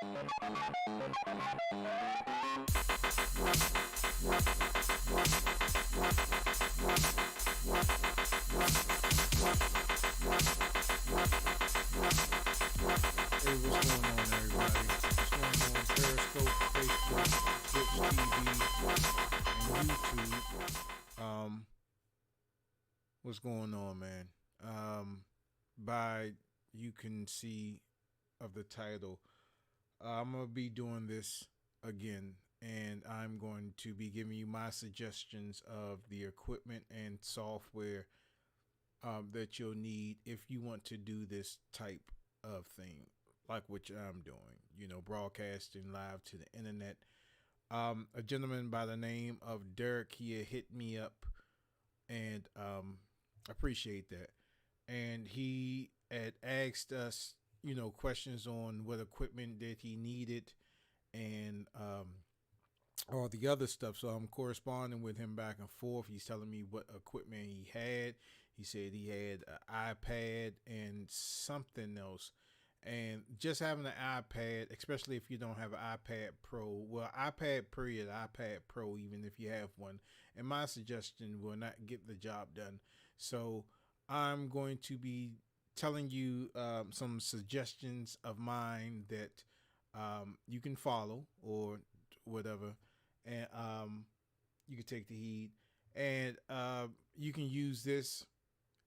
Hey, what's going on, everybody? What's going on, Periscope, Facebook, Twitch TV, and YouTube? What's going on, man? By you can see of the title, I'm gonna be doing this again, and I'm going to be giving you my suggestions of the equipment and software that you'll need if you want to do this type of thing, like what I'm doing, broadcasting live to the internet. A gentleman by the name of Derrick, he had hit me up, and appreciate that. And he had asked us, questions on what equipment that he needed, and all the other stuff. So I'm corresponding with him back and forth. He's telling me what equipment he had. He said he had an iPad and something else. And just having an iPad, especially if you don't have an iPad Pro, well, iPad period, iPad Pro, even if you have one, and my suggestion will not get the job done. So I'm going to be telling you some suggestions of mine that you can follow or whatever, and you can take the heed, and you can use this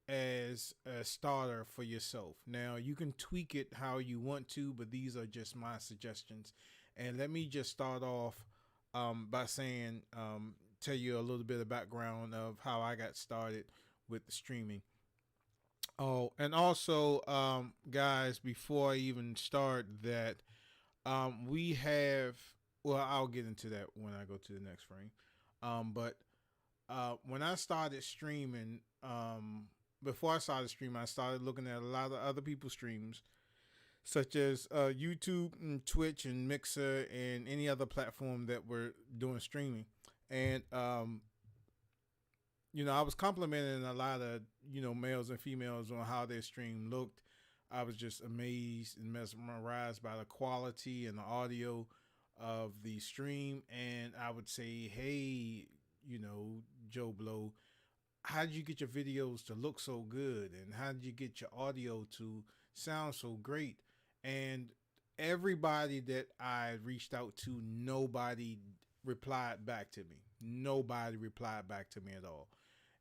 as a starter for yourself. Now you can tweak it how you want to, but these are just my suggestions. And let me just start off by saying, tell you a little bit of background of how I got started with the streaming. Oh, and also, guys, before I even start that, we have, well, I'll get into that when I go to the next frame. But when I started streaming, before I started streaming, I started looking at a lot of other people's streams, such as YouTube and Twitch and Mixer and any other platform that were doing streaming. And, I was complimenting a lot of, males and females on how their stream looked. I was just amazed and mesmerized by the quality and the audio of the stream. And I would say, hey, Joe Blow, how did you get your videos to look so good? And how did you get your audio to sound so great? And everybody that I reached out to, nobody replied back to me. Nobody replied back to me at all.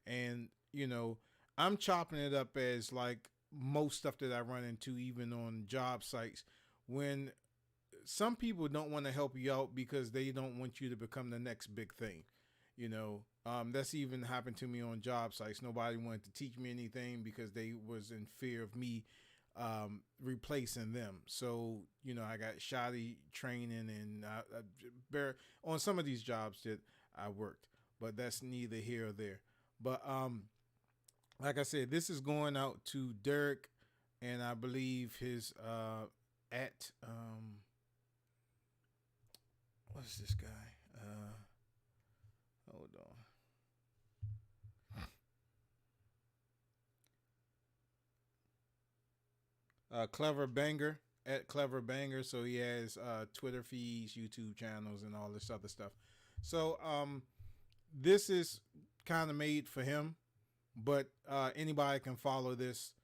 And, I'm chopping it up as like most stuff that I run into, even on job sites, when some people don't want to help you out because they don't want you to become the next big thing. That's even happened to me on job sites. Nobody wanted to teach me anything because they was in fear of me replacing them. So, I got shoddy training and on some of these jobs that I worked, but that's neither here or there. But like I said, this is going out to Derrick, and I believe his at what's this guy? Hold on. Clever Banger, at Clever Banger. So he has Twitter feeds, YouTube channels, and all this other stuff. So this is kind of made for him, but anybody can follow this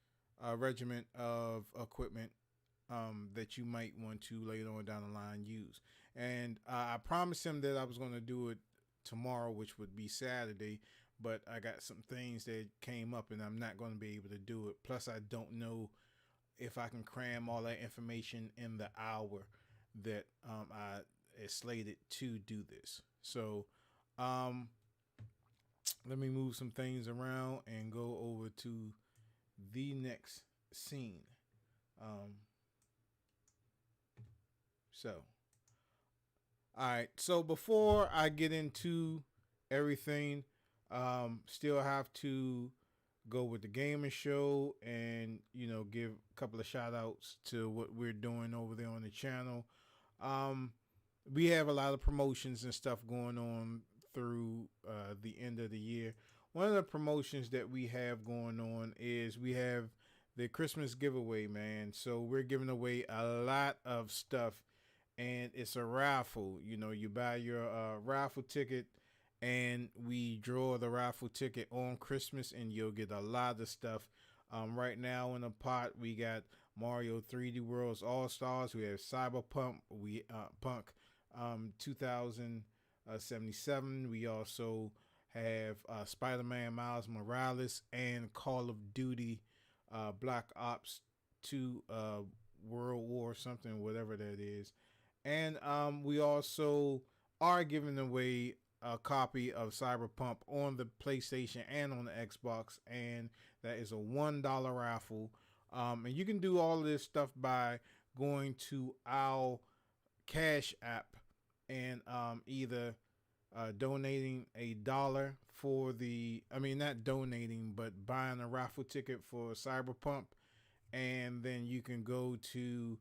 regiment of equipment that you might want to later on down the line use. And I promised him that I was going to do it tomorrow, which would be Saturday, but I got some things that came up and I'm not going to be able to do it. Plus, I don't know if I can cram all that information in the hour that I is slated to do this. So let me move some things around and go over to the next scene. All right. So before I get into everything, still have to go with the gaming show and, give a couple of shout outs to what we're doing over there on the channel. We have a lot of promotions and stuff going on through the end of the year. One of the promotions that we have going on is we have the Christmas giveaway, man. So we're giving away a lot of stuff and it's a raffle. You know, you buy your raffle ticket, and we draw the raffle ticket on Christmas, and you'll get a lot of stuff. Right now in the pot, we got Mario 3D Worlds All Stars. We have Cyberpunk. We Punk 2077. We also have Spider-Man Miles Morales and Call of Duty Black Ops 2 World War something, whatever that is. And we also are giving away a copy of Cyberpunk on the PlayStation and on the Xbox, and that is a $1 raffle. And you can do all of this stuff by going to our Cash App and either donating $1 for not donating, but buying a raffle ticket for Cyberpunk, and then you can go to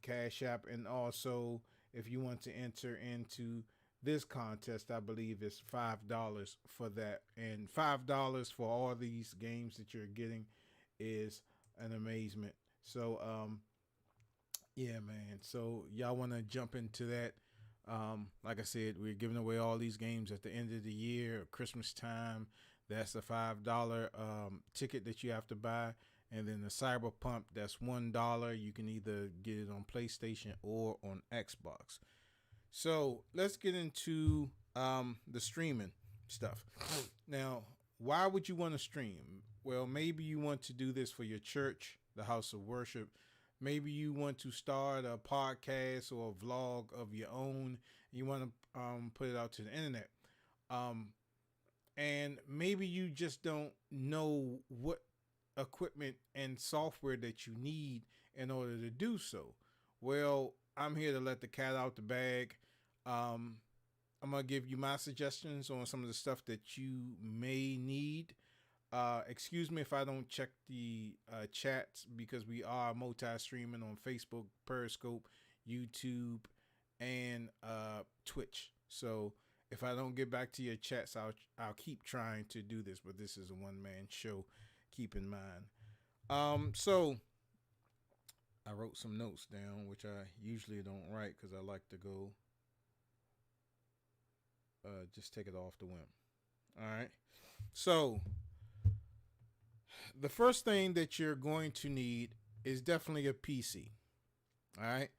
Cash App, and also if you want to enter into this contest, I believe it's $5 for that, and $5 for all these games that you're getting is an amazement. So yeah, man. So y'all want to jump into that? Like I said, we're giving away all these games at the end of the year, Christmas time. That's a $5 ticket that you have to buy. And then the Cyberpunk, that's $1. You can either get it on PlayStation or on Xbox. So let's get into the streaming stuff. Now, why would you want to stream? Well, maybe you want to do this for your church, the house of worship. Maybe you want to start a podcast or a vlog of your own. You want to put it out to the internet. And maybe you just don't know what equipment and software that you need in order to do so. Well, I'm here to let the cat out the bag. I'm going to give you my suggestions on some of the stuff that you may need. Excuse me if I don't check the chats, because we are multi-streaming on Facebook, Periscope, YouTube, and Twitch. So if I don't get back to your chats, I'll keep trying to do this, but this is a one-man show. Keep in mind. So I wrote some notes down, which I usually don't write because I like to go just take it off the whim. All right. So the first thing that you're going to need is definitely a PC. All right.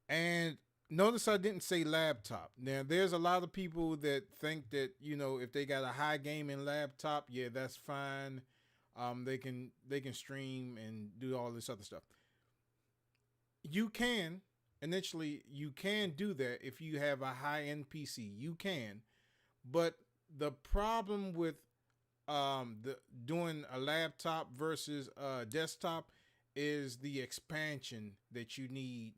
And notice I didn't say laptop. Now, there's a lot of people that think that, you know, if they got a high gaming laptop, yeah, that's fine. They can stream and do all this other stuff. You can do that if you have a high-end PC. You can, but the problem with doing a laptop versus a desktop is the expansion that you need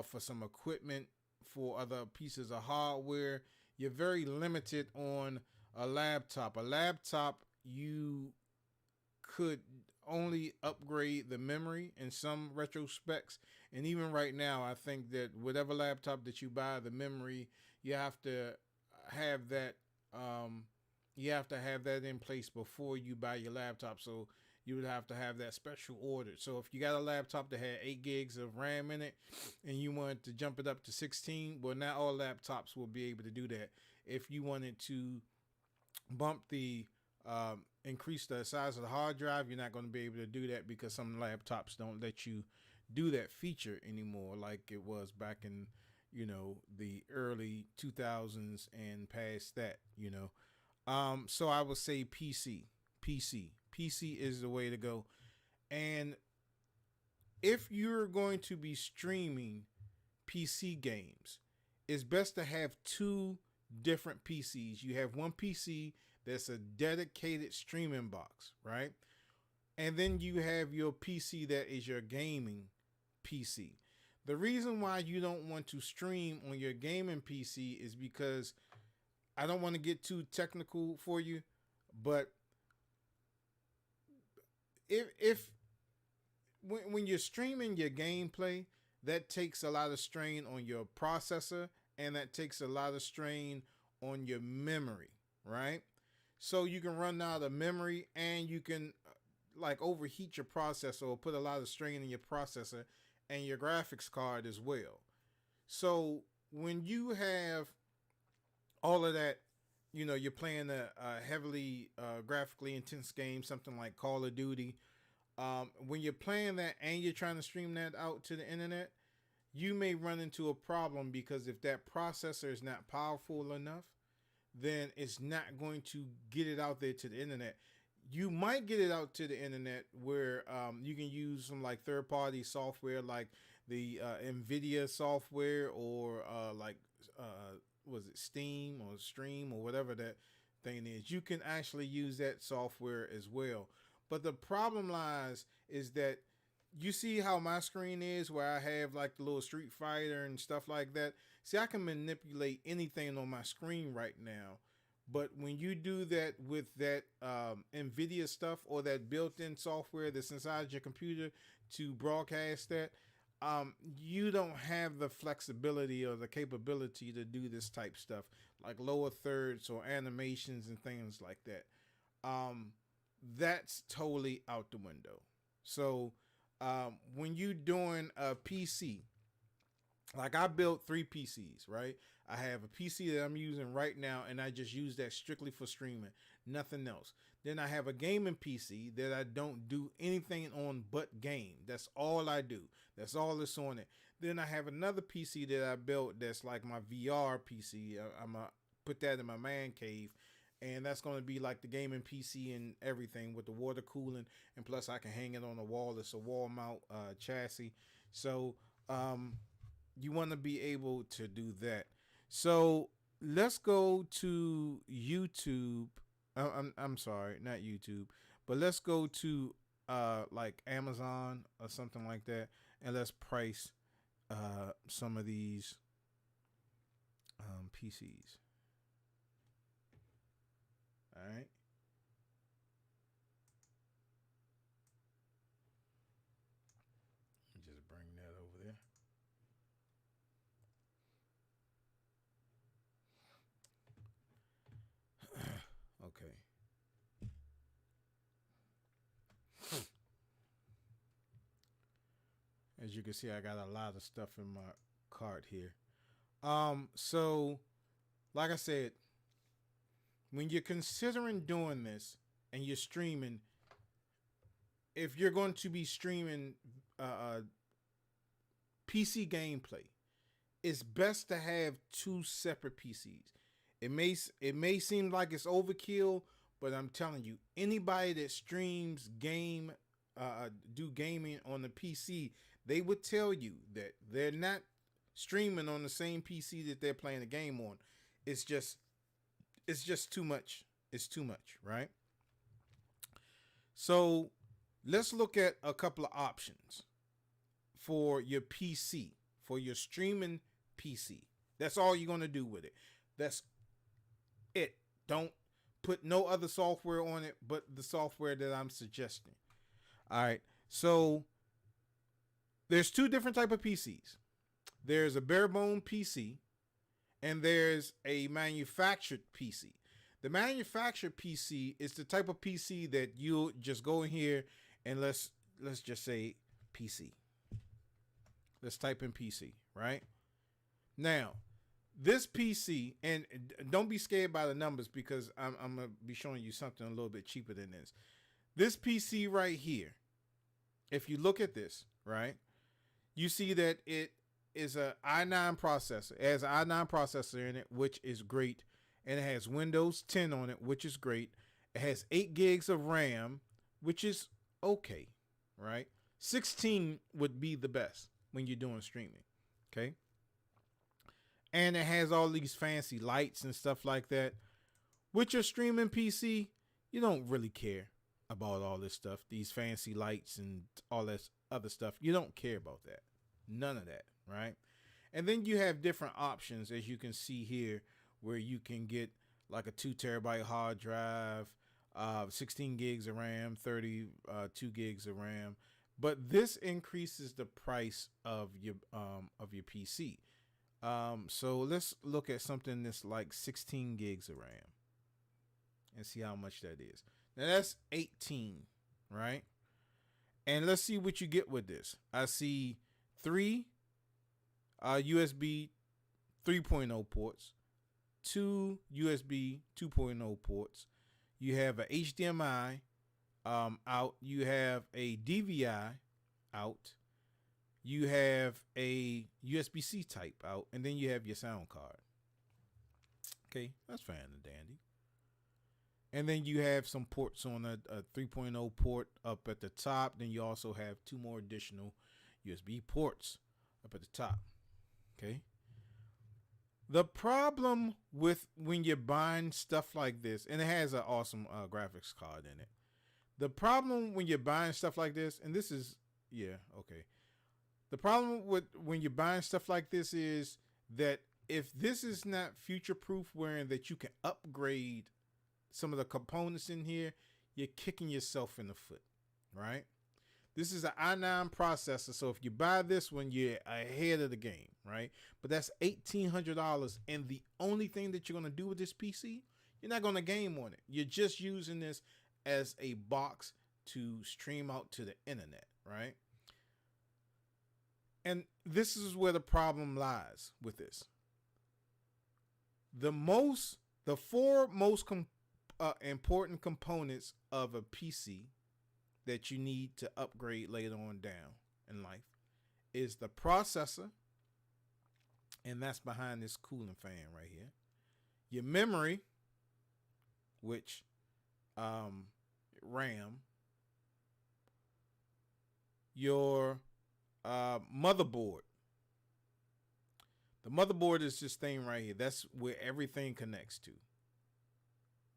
for some equipment, for other pieces of hardware. You're very limited on a laptop. A laptop, you could only upgrade the memory in some retrospects. And even right now, I think that whatever laptop that you buy, the memory, you have to have that in place before you buy your laptop. So you would have to have that special ordered. So if you got a laptop that had 8 gigs of RAM in it and you wanted to jump it up to 16, well, not all laptops will be able to do that. If you wanted to bump the increase the size of the hard drive, you're not going to be able to do that because some laptops don't let you do that feature anymore, like it was back in, you know, the early 2000s and past that, you know. So I would say PC is the way to go. And if you're going to be streaming PC games, it's best to have 2 different PCs. You have one PC that's a dedicated streaming box, right? And then you have your PC that is your gaming PC. The reason why you don't want to stream on your gaming PC is because, I don't want to get too technical for you, but when you're streaming your gameplay, that takes a lot of strain on your processor, and that takes a lot of strain on your memory, right? So you can run out of memory, and you can like overheat your processor or put a lot of strain in your processor and your graphics card as well. So when you have all of that, you know, you're playing a heavily graphically intense game, something like Call of Duty. When you're playing that and you're trying to stream that out to the internet, you may run into a problem because if that processor is not powerful enough, then it's not going to get it out there to the internet. You might get it out to the internet where you can use some like third party software like the NVIDIA software or was it Steam or Stream or whatever that thing is. You can actually use that software as well. But the problem lies is that you see how my screen is where I have like the little Street Fighter and stuff like that. See, I can manipulate anything on my screen right now. But when you do that with that NVIDIA stuff or that built-in software that's inside your computer to broadcast that, you don't have the flexibility or the capability to do this type stuff like lower thirds or animations and things like that. That's totally out the window. So when you doing a PC, like I built 3 PCs, right? I have a PC that I'm using right now, and I just use that strictly for streaming, nothing else. Then I have a gaming PC that I don't do anything on but game. That's all I do. That's all that's on it. Then I have another PC that I built that's like my VR PC. I'm going to put that in my man cave, and that's going to be like the gaming PC and everything with the water cooling, and plus I can hang it on the wall. It's a wall mount chassis. So you want to be able to do that. So let's go to YouTube. I'm sorry, not YouTube, but let's go to like Amazon or something like that, and let's price some of these PCs. All right. Just bring that over there. Okay. As you can see, I got a lot of stuff in my cart here. So like I said, when you're considering doing this and you're streaming, if you're going to be streaming PC gameplay, it's best to have 2 separate PCs. It may seem like it's overkill, but I'm telling you, anybody that streams do gaming on the PC, they would tell you that they're not streaming on the same PC that they're playing the game on. It's just too much. It's too much, right? So let's look at a couple of options for your PC, for your streaming PC. That's all you're going to do with it. That's it. Don't put no other software on it but the software that I'm suggesting. All right. So there's 2 different type of PCs. There's a bare bone PC and there's a manufactured PC. The manufactured PC is the type of PC that you'll just go in here and let's just say PC. Let's type in PC, right? Now, this PC, and don't be scared by the numbers because I'm going to be showing you something a little bit cheaper than this. This PC right here, if you look at this, right, you see that it is a i9 processor. It has an i9 processor in it, which is great. And it has Windows 10 on it, which is great. It has 8 gigs of RAM, which is okay, right? 16 would be the best when you're doing streaming, okay? And it has all these fancy lights and stuff like that. With your streaming PC, you don't really care about all this stuff, these fancy lights and all that other stuff. You don't care about that. None of that, right? And then you have different options, as you can see here, where you can get like a 2 terabyte hard drive, 16 gigs of RAM, 32 gigs of RAM. But this increases the price of your PC. So let's look at something that's like 16 gigs of RAM and see how much that is. Now that's 18, right? And let's see what you get with this. I see 3 USB 3.0 ports, 2 USB 2.0 ports. You have a HDMI out. You have a DVI out. You have a USB-C type out, and then you have your sound card. Okay, that's fine and dandy. And then you have some ports on a 3.0 port up at the top. Then you also have 2 more additional USB ports up at the top. Okay. The problem with when you're buying stuff like this, and it has an awesome graphics card in it. The problem when you're buying stuff like this, and this is, yeah, okay. The problem with when you're buying stuff like this is that if this is not future-proof, wherein that you can upgrade some of the components in here, you're kicking yourself in the foot, right? This is an i9 processor, so if you buy this one, you're ahead of the game, right? But that's $1,800, and the only thing that you're going to do with this PC, you're not going to game on it. You're just using this as a box to stream out to the internet, right? And this is where the problem lies with this. The 4 most important components of a PC that you need to upgrade later on down in life is the processor, and that's behind this cooling fan right here. Your memory, which RAM, your motherboard. The motherboard is this thing right here. That's where everything connects to.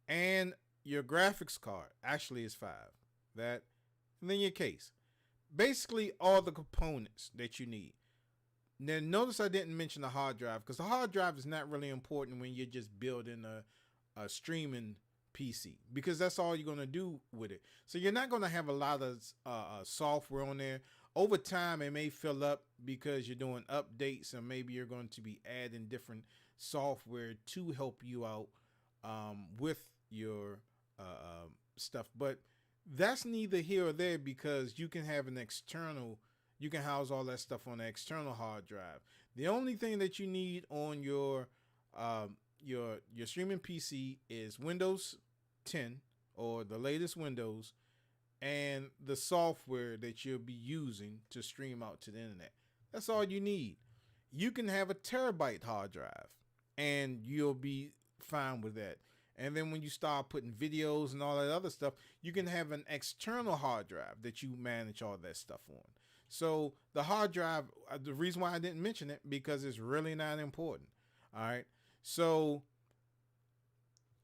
And your graphics card actually is 5. That, and then your case. Basically all the components that you need. Now notice I didn't mention the hard drive, because the hard drive is not really important when you're just building a streaming PC, because that's all you're going to do with it. So you're not going to have a lot of software on there. Over time, it may fill up because you're doing updates, and maybe you're going to be adding different software to help you out with your stuff. But that's neither here or there, because you can have an external, you can house all that stuff on an external hard drive. The only thing that you need on your streaming PC is Windows 10 or the latest Windows, and the software that you'll be using to stream out to the internet. That's all you need. You can have a terabyte hard drive and you'll be fine with that. And then when you start putting videos and all that other stuff, you can have an external hard drive that you manage all that stuff on. So the hard drive, the reason why I didn't mention it, because it's really not important. All right. So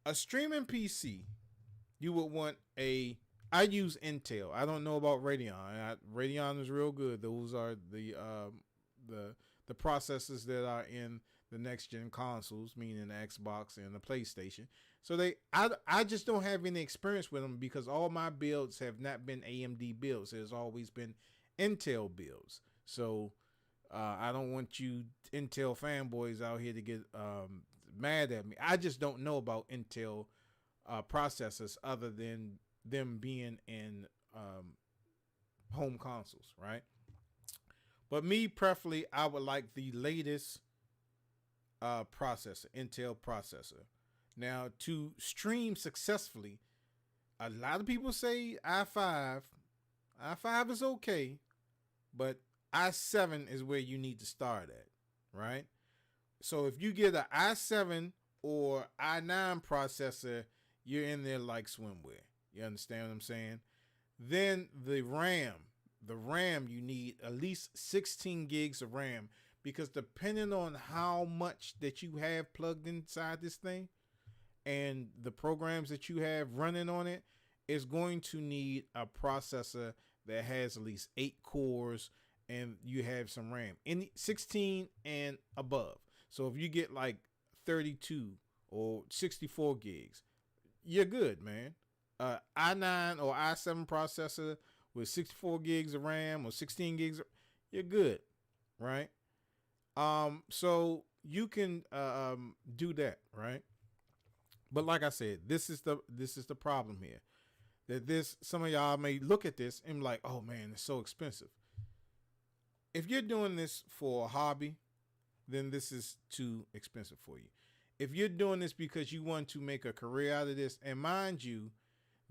a streaming PC, you would want I use Intel. I don't know about Radeon. Radeon is real good. Those are the processors that are in the next gen consoles, meaning the Xbox and the PlayStation. So I just don't have any experience with them, because all my builds have not been AMD builds. There's always been Intel builds. So I don't want you Intel fanboys out here to get mad at me. I just don't know about Intel processors other than them being in home consoles, right? But me, preferably, I would like the latest processor, Intel processor. Now, to stream successfully, a lot of people say i5. i5 is okay, but i7 is where you need to start at, right? So if you get an i7 or i9 processor, you're in there like swimwear. You understand what I'm saying? Then the RAM, you need at least 16 gigs of RAM, because depending on how much that you have plugged inside this thing and the programs that you have running on it, is going to need a processor that has at least 8 cores and you have some RAM in 16 and above. So if you get like 32 or 64 gigs, you're good, man. i9 or i7 processor with 64 gigs of RAM or 16 gigs, you're good, right? So you can do that, right? But like I said, this is the problem here. That some of y'all may look at this and be like, oh man, it's so expensive. If you're doing this for a hobby, then this is too expensive for you. If you're doing this because you want to make a career out of this, and mind you,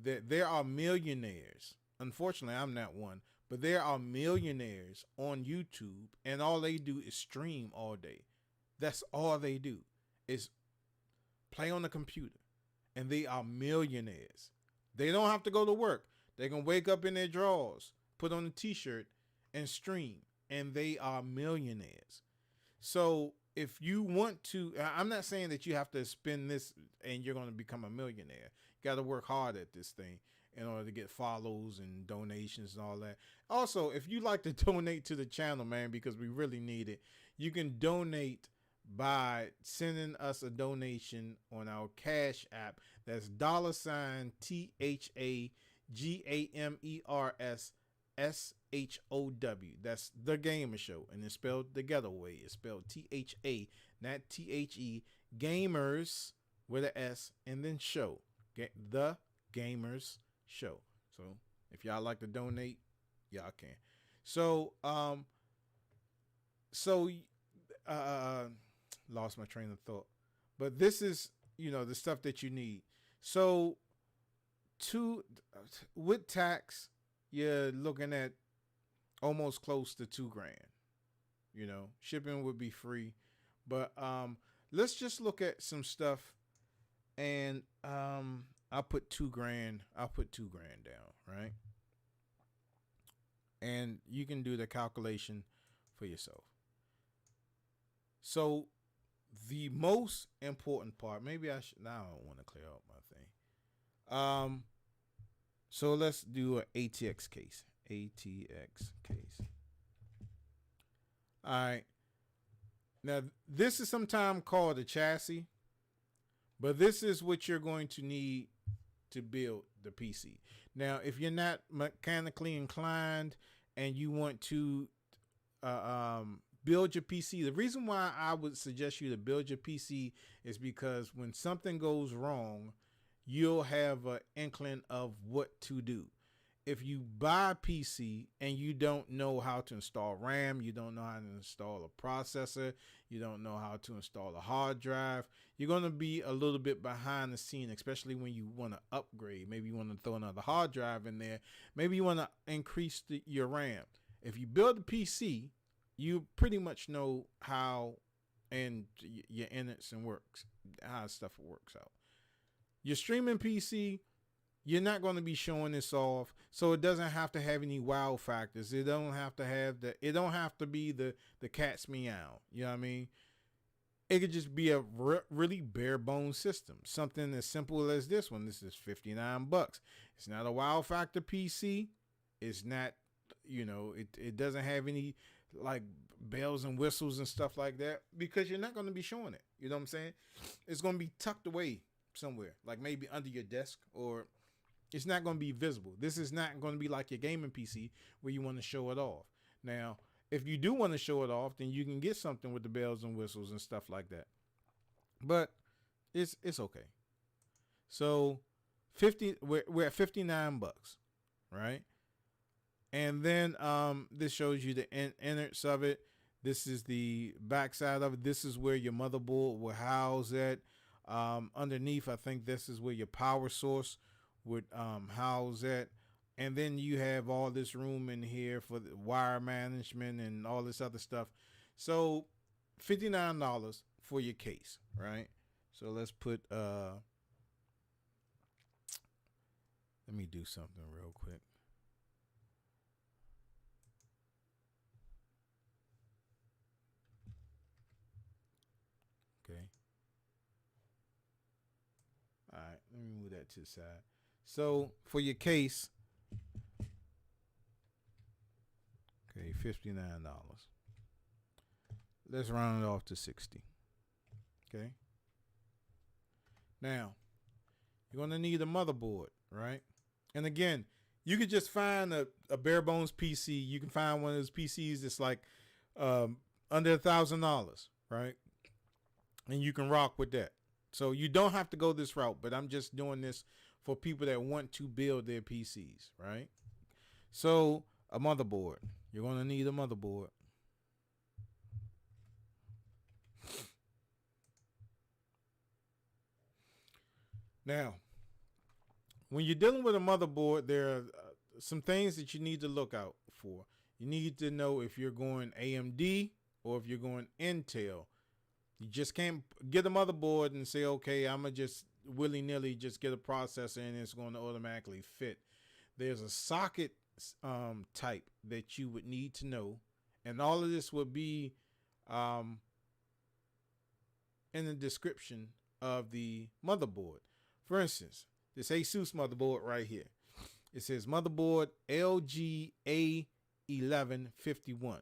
that there are millionaires. Unfortunately, I'm not one, but there are millionaires on YouTube, and all they do is stream all day. That's all they do is play on the computer, and they are millionaires. They don't have to go to work. They can wake up in their drawers, put on a t-shirt, and stream, and they are millionaires. So if you want to, I'm not saying that you have to spend this and you're going to become a millionaire. You got to work hard at this thing in order to get follows and donations and all that. Also, if you like to donate to the channel, man, because we really need it, you can donate by sending us a donation on our Cash app. That's $THAGAMERSSHOW. That's The Gamer Show, and it's spelled the ghetto way. It's spelled THA, not THE. Gamers with an S, and then show. The Gamers Show. So if y'all like to donate, y'all can. So lost my train of thought, but this is, you know, the stuff that you need. So with tax, you're looking at almost close to $2,000. You know, shipping would be free, but let's just look at some stuff, and I'll put $2,000. I'll put $2,000 down, right? And you can do the calculation for yourself. So the most important part, maybe I should, now I don't want to clear out my thing. So let's do an ATX case. ATX case. All right. Now, this is sometimes called a chassis, but this is what you're going to need to build the PC. Now, if you're not mechanically inclined and you want to build your PC, the reason why I would suggest you to build your PC is because when something goes wrong, you'll have an inkling of what to do. If you buy a PC and you don't know how to install RAM, you don't know how to install a processor, you don't know how to install a hard drive, you're going to be a little bit behind the scene, especially when you want to upgrade. Maybe you want to throw another hard drive in there. Maybe you want to increase your RAM. If you build a PC, you pretty much know how and your innards and works, how stuff works out. Your streaming PC, you're not going to be showing this off, so it doesn't have to have any wow factors. It don't have to have it don't have to be the cat's meow. You know what I mean? It could just be a really bare bones system. Something as simple as this one. This is $59. It's not a wow factor PC. It's not, you know, it doesn't have any like bells and whistles and stuff like that, because you're not going to be showing it. You know what I'm saying? It's going to be tucked away somewhere, like maybe under your desk, or it's not going to be visible. This is not going to be like your gaming PC where you want to show it off. Now, if you do want to show it off, then you can get something with the bells and whistles and stuff like that. But it's okay. So we're at $59, right? And then this shows you the innards of it. This is the backside of it. This is where your motherboard will house at. Underneath, I think this is where your power source would house at. And then you have all this room in here for the wire management and all this other stuff. So $59 for your case, right? So let's put let me do something real quick. Okay. All right, let me move that to the side. So for your case, okay, $59. Let's round it off to 60. Okay. Now, you're gonna need a motherboard, right? And again, you could just find a bare bones PC. You can find one of those PCs that's like under $1,000, right? And you can rock with that. So you don't have to go this route, but I'm just doing this for people that want to build their PCs, right? So a motherboard. You're going to need a motherboard. Now, when you're dealing with a motherboard, there are some things that you need to look out for. You need to know if you're going AMD or if you're going Intel. You just can't get a motherboard and say, okay, I'm going to just willy-nilly just get a processor and it's going to automatically fit. There's a socket type that you would need to know. And all of this would be in the description of the motherboard. For instance, this Asus motherboard right here. It says motherboard LG A1151.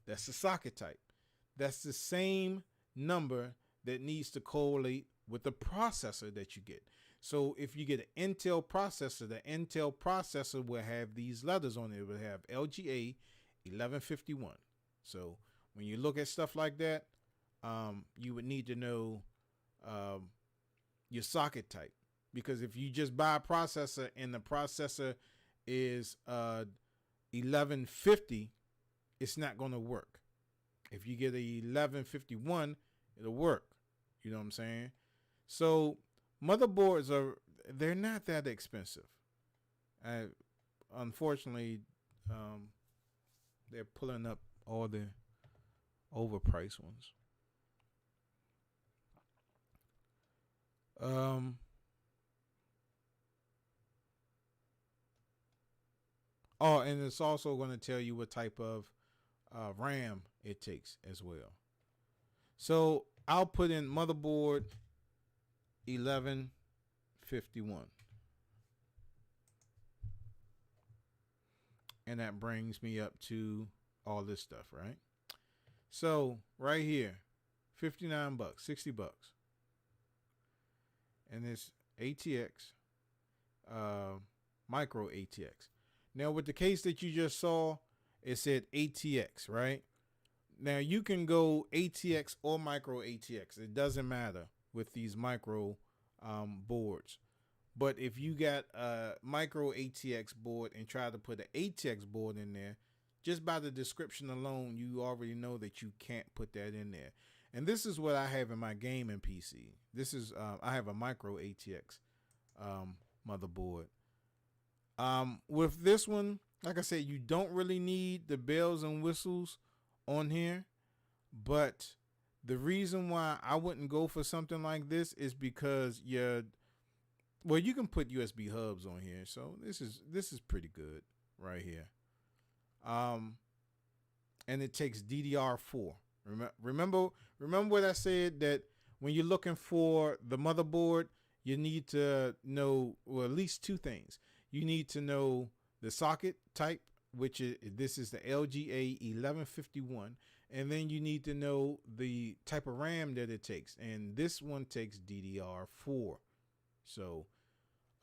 That's the socket type. That's the same number that needs to correlate with the processor that you get. So if you get an Intel processor, the Intel processor will have these letters on it. It will have LGA 1151. So when you look at stuff like that, you would need to know your socket type. Because if you just buy a processor and the processor is 1150, it's not going to work. If you get a 1151, it'll work. You know what I'm saying? So motherboards they're not that expensive. Unfortunately, they're pulling up all the overpriced ones. Oh, and it's also going to tell you what type of RAM it takes as well. So I'll put in motherboard 1151. And that brings me up to all this stuff, right? So right here, 59 bucks, 60 bucks. And this ATX, micro ATX. Now with the case that you just saw, it said ATX, right? Now you can go ATX or micro ATX. It doesn't matter with these micro boards. But if you got a micro ATX board and try to put an ATX board in there, just by the description alone, you already know that you can't put that in there. And this is what I have in my gaming PC. This is I have a micro ATX motherboard. With this one, like I said, you don't really need the bells and whistles on here, but the reason why I wouldn't go for something like this is because you can put USB hubs on here, so this is pretty good right here. And it takes DDR4. Remember what I said, that when you're looking for the motherboard, you need to know, well, at least two things. You need to know the socket type, which this is the LGA 1151, and then you need to know the type of RAM that it takes, and this one takes DDR4. So,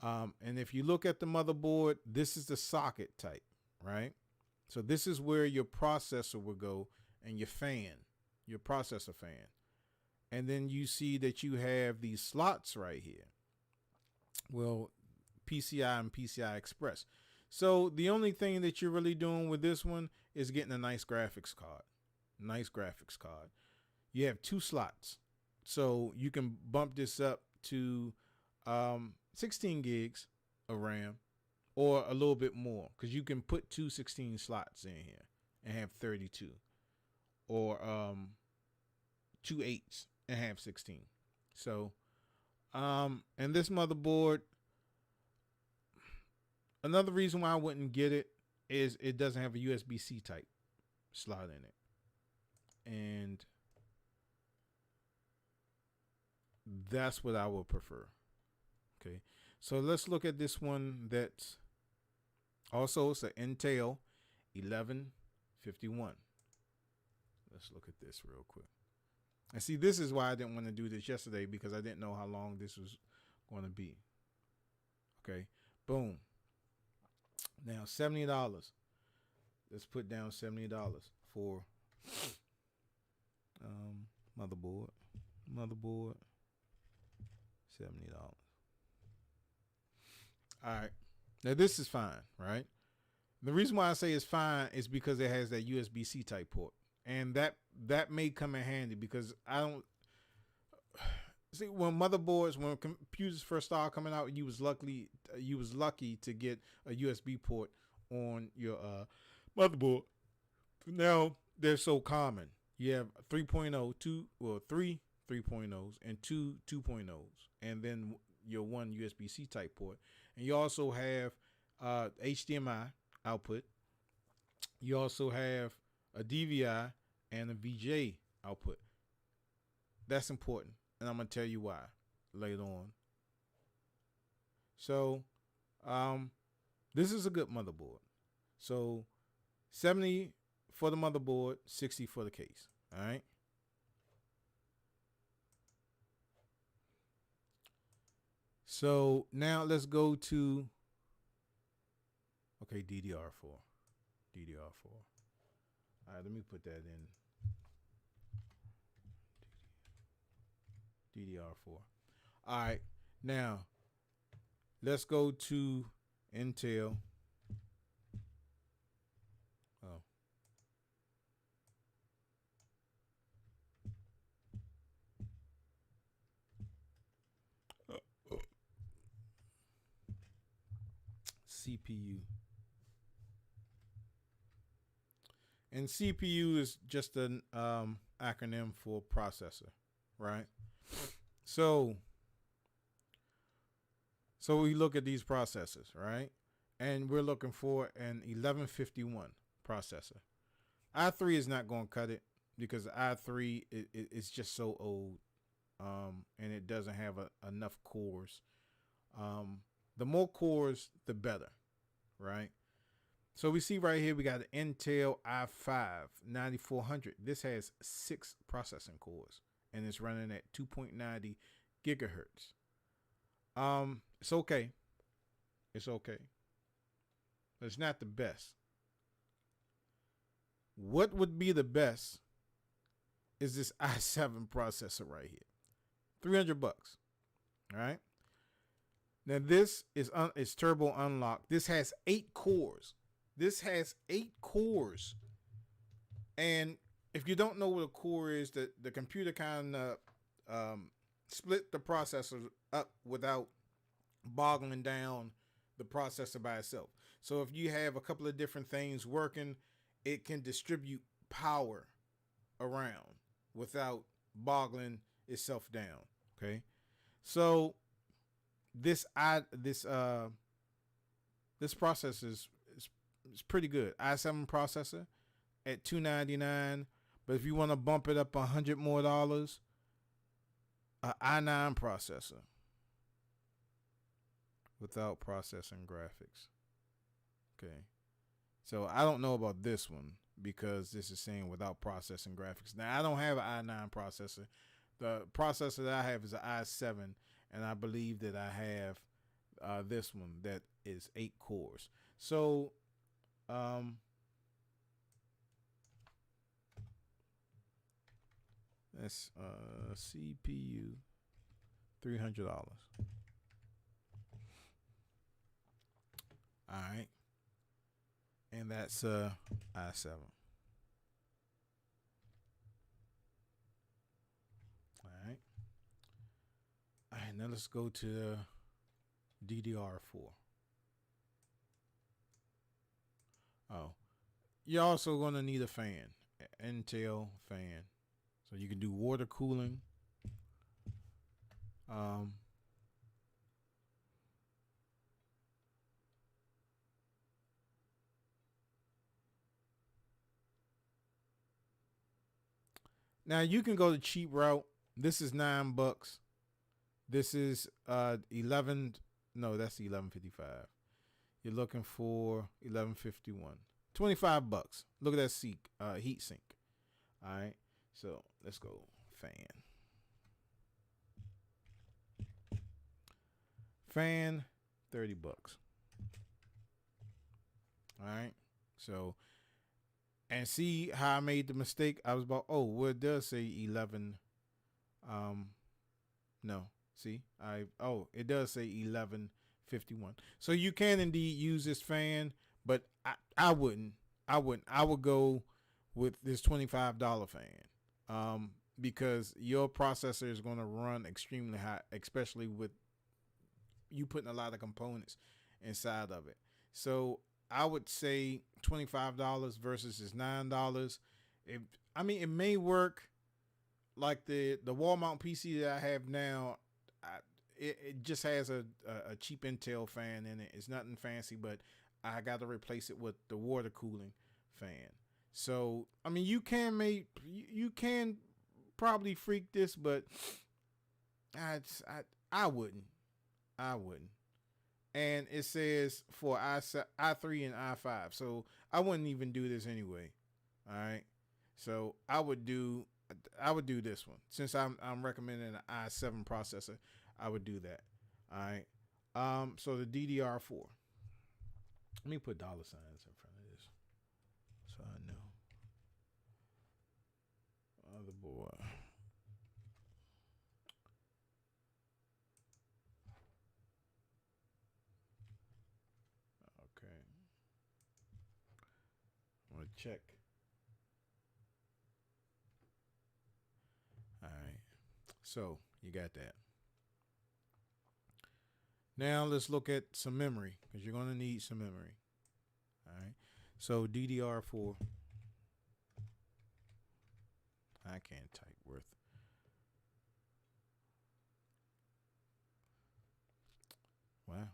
and if you look at the motherboard, this is the socket type, right? So this is where your processor will go and your processor fan. And then you see that you have these slots right here. Well, PCI and PCI Express. So the only thing that you're really doing with this one is getting a nice graphics card. You have two slots. So you can bump this up to 16 gigs of RAM or a little bit more, because you can put two 16 slots in here and have 32, or 2 8s and have 16. So and this motherboard, another reason why I wouldn't get it is it doesn't have a USB-C type slot in it. And that's what I would prefer. Okay, so let's look at this one that's also, it's an Intel 1151. Let's look at this real quick. And see, this is why I didn't want to do this yesterday, because I didn't know how long this was going to be. Okay, boom. Now, $70. Let's put down $70 for motherboard. $70. All right. Now this is fine, right? The reason why I say it's fine is because it has that USB-C type port, and that may come in handy, because See, when computers first started coming out, you was lucky to get a USB port on your motherboard. Now they're so common. You have 3.0, three 3.0s and two 2.0s, and then your one USB-C type port. And you also have HDMI output. You also have a DVI and a VGA output. That's important, and I'm gonna tell you why later on. So, this is a good motherboard. So, 70 for the motherboard, 60 for the case. All right. So now let's go to DDR4. DDR4. All right, let me put that in. DDR4. All right, now let's go to Intel. Oh. CPU. And CPU is just an acronym for processor, right? So we look at these processors, right? And we're looking for an 1151 processor. i3 is not going to cut it because i3 is just so old, and it doesn't have enough cores. The more cores, the better, right? So we see right here, we got an Intel i5 9400. This has 6 processing cores, and it's running at 2.90 gigahertz. It's okay. It's okay. But it's not the best. What would be the best is this i7 processor right here. $300. All right. Now this is turbo unlocked. This has 8 cores. And if you don't know what a core is, the computer kind of split the processor up without boggling down the processor by itself. So if you have a couple of different things working, it can distribute power around without boggling itself down. Okay. So this processor is pretty good. i7 processor at $299, but if you want to bump it up $100 more, i9 processor without processing graphics. Okay, so I don't know about this one because this is saying without processing graphics. Now I don't have an i9 processor. The processor that I have is an i7, and I believe that I have this one that is 8 cores. So that's CPU $300. All right, and that's i7. All right, now let's go to DDR4. Oh, you're also going to need a fan, an Intel fan, so you can do water cooling. Now you can go the cheap route. This is $9. This is 11. No, that's 1155. You're looking for 1151. $25. Look at that heat sink. All right. So let's go fan. Fan, $30. All right. So, and see how I made the mistake. I was about, well, it does say 11. No, see, it does say 1151. So you can indeed use this fan, but I wouldn't. I would go with this $25 fan. because your processor is going to run extremely hot, especially with you putting a lot of components inside of it. So I would say $25 versus is $9. It, I mean, it may work like the wall mount PC that I have now. It just has a cheap Intel fan in it. It's nothing fancy, but I got to replace it with the water cooling fan. So I mean, you can probably freak this, but I wouldn't. I wouldn't. And it says for i3 and i5, so I wouldn't even do this anyway. All right, so I would do this one since I'm recommending an i7 processor. I would do that. All right. So the DDR4. Let me put dollar signs in front of this so I know. Motherboard. Okay. I'm gonna check. All right. So you got that. Now let's look at some memory because you're gonna need some memory. All right. So DDR4. I can't type worth. Wow.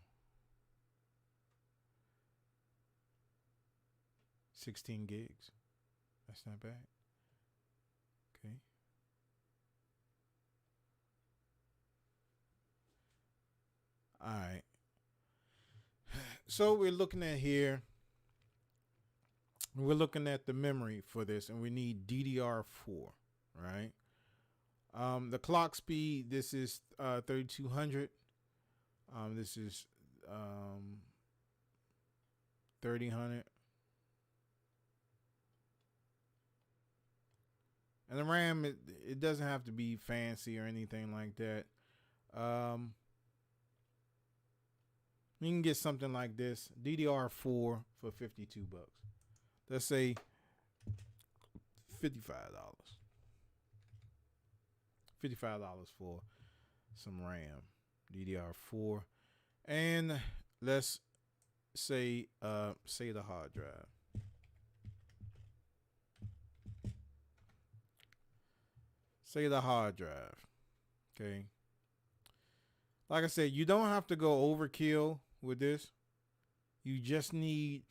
16 gigs. That's not bad. Okay. All right. So we're looking at here. We're looking at the memory for this, and we need DDR4, right? The clock speed. This is 3200. This is 3000. And the RAM, it doesn't have to be fancy or anything like that. You can get something like this, DDR4 for $52. Let's say $55. $55 for some RAM, DDR4, and let's say the hard drive. Say the hard drive. Okay. Like I said, you don't have to go overkill with this. You just need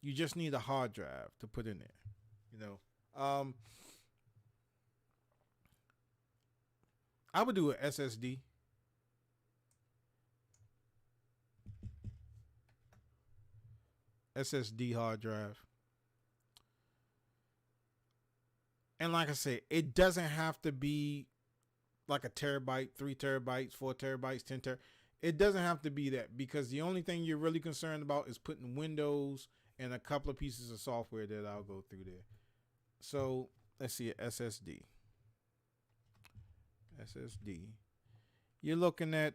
a hard drive to put in there. You know. I would do an SSD. SSD hard drive. And like I said, it doesn't have to be like a terabyte, 3 terabytes, 4 terabytes, 10 terabytes. It doesn't have to be that, because the only thing you're really concerned about is putting Windows and a couple of pieces of software that I'll go through there. So let's see, SSD. SSD. You're looking at,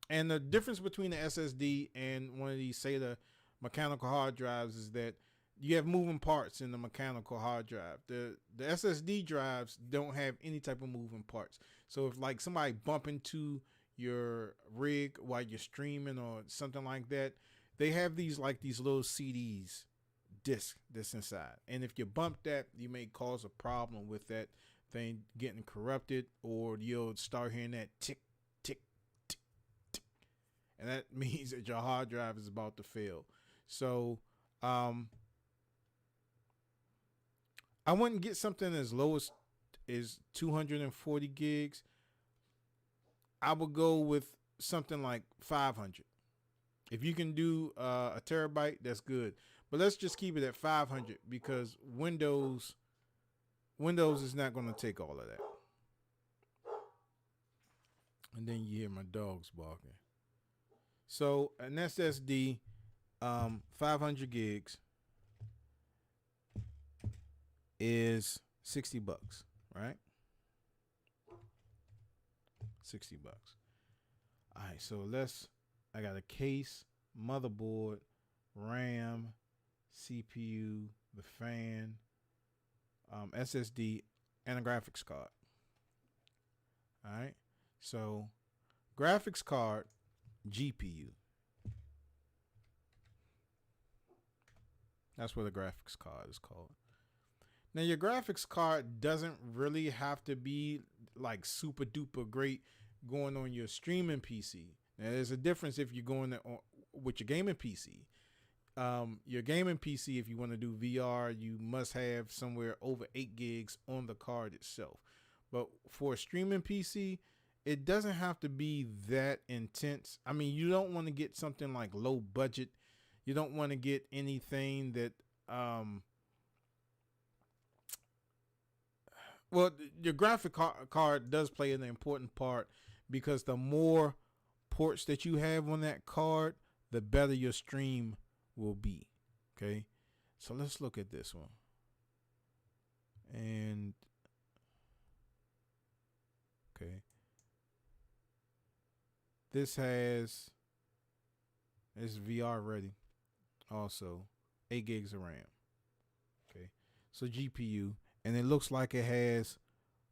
and the difference between the SSD and one of these, say, the mechanical hard drives, is that you have moving parts in the mechanical hard drive. The SSD drives don't have any type of moving parts. So if like somebody bump into your rig while you're streaming or something like that, they have these little CDs disc that's inside. And if you bump that, you may cause a problem with that thing getting corrupted, or you'll start hearing that tick, tick, tick, tick. And that means that your hard drive is about to fail. So, I wouldn't get something as low as 240 gigs. I would go with something like 500. If you can do a terabyte, that's good. But let's just keep it at 500, because Windows is not going to take all of that. And then you hear my dogs barking. So an SSD, 500 gigs is $60, right? $60. All right, so I got a case, motherboard, RAM, CPU, the fan, SSD. and a graphics card. All right. So graphics card, GPU. That's what a graphics card is called. Now, your graphics card doesn't really have to be like super duper great going on your streaming PC. Now, there's a difference if you're going with your gaming PC. Your gaming PC, if you want to do VR, you must have somewhere over 8 gigs on the card itself. But for a streaming PC, it doesn't have to be that intense. I mean, you don't want to get something like low budget. You don't want to get anything that, well, your graphic card does play an important part, because the more ports that you have on that card, the better your stream will be. Okay, so let's look at this one. And okay, this has, it's VR ready. Also 8 gigs of RAM. Okay, so GPU, and it looks like it has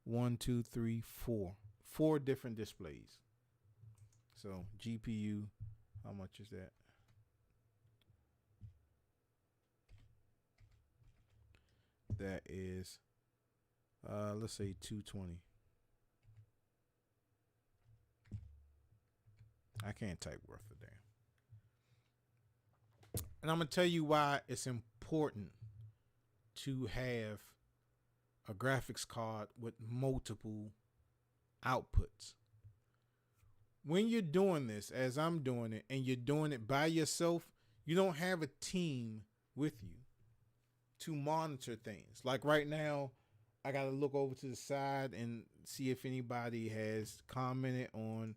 4 different displays. So GPU, how much is that? That is, let's say $220. I can't type worth a damn. And I'm gonna tell you why it's important to have a graphics card with multiple outputs. When you're doing this, as I'm doing it, and you're doing it by yourself, you don't have a team with you to monitor things. Like right now, I got to look over to the side and see if anybody has commented on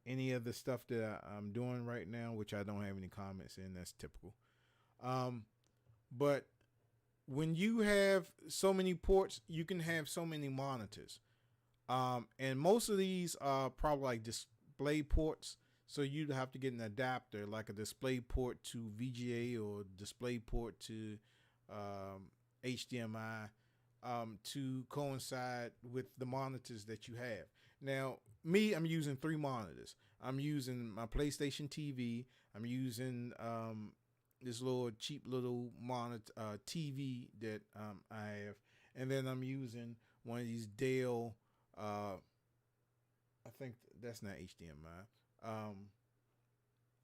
any of the stuff that I'm doing right now, which I don't have any comments in. That's typical. But when you have so many ports, you can have so many monitors. And most of these are probably like display ports. So you'd have to get an adapter, like a display port to VGA or display port to HDMI, to coincide with the monitors that you have. Now, me, I'm using 3 monitors. I'm using my PlayStation TV. I'm using this little cheap little monitor TV that I have, and then I'm using one of these Dell. I think that's not HDMI.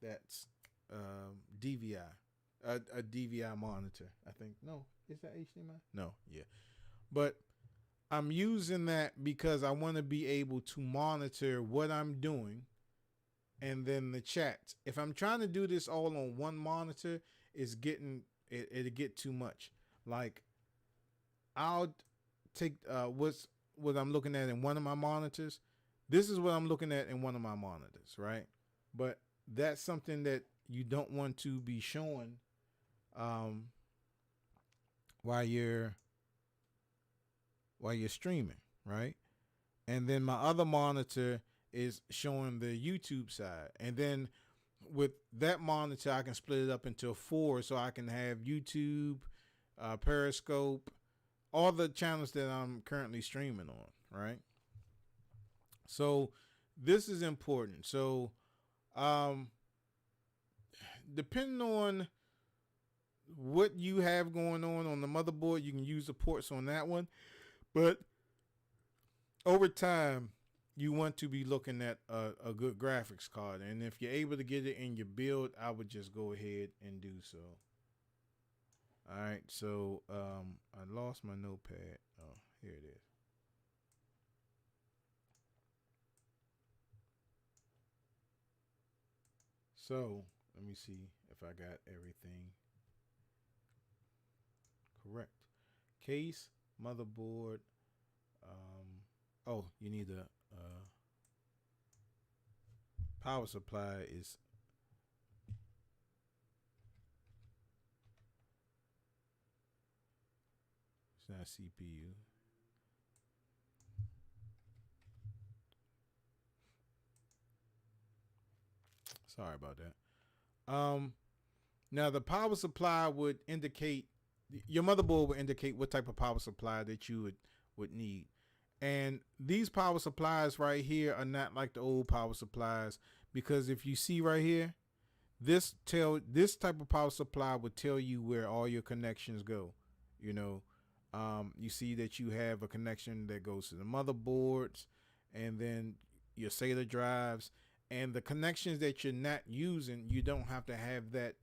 That's DVI. A DVI monitor. I think, no, is that HDMI? No, yeah, but I'm using that because I want to be able to monitor what I'm doing, and then the chats. If I'm trying to do this all on one monitor, it'll get too much. Like, I'll take what I'm looking at in one of my monitors. This is what I'm looking at in one of my monitors, right? But that's something that you don't want to be showing while you're streaming, right? And then my other monitor is showing the YouTube side. And then with that monitor, I can split it up into 4, so I can have YouTube, Periscope, all the channels that I'm currently streaming on, right? So this is important. So depending on what you have going on the motherboard, you can use the ports on that one. But over time, you want to be looking at a good graphics card. And if you're able to get it in your build, I would just go ahead and do so. All right, so I lost my notepad. Oh, here it is. So let me see if I got everything correct. Case, motherboard. Oh, you need a power supply is it's not CPU. Sorry about that. Now the power supply would indicate, your motherboard would indicate what type of power supply that you would would need. And these power supplies right here are not like the old power supplies, because if you see right here, this type of power supply would tell you where all your connections go. You know, you see that you have a connection that goes to the motherboards, and then your SATA drives, and the connections that you're not using, you don't have to have that.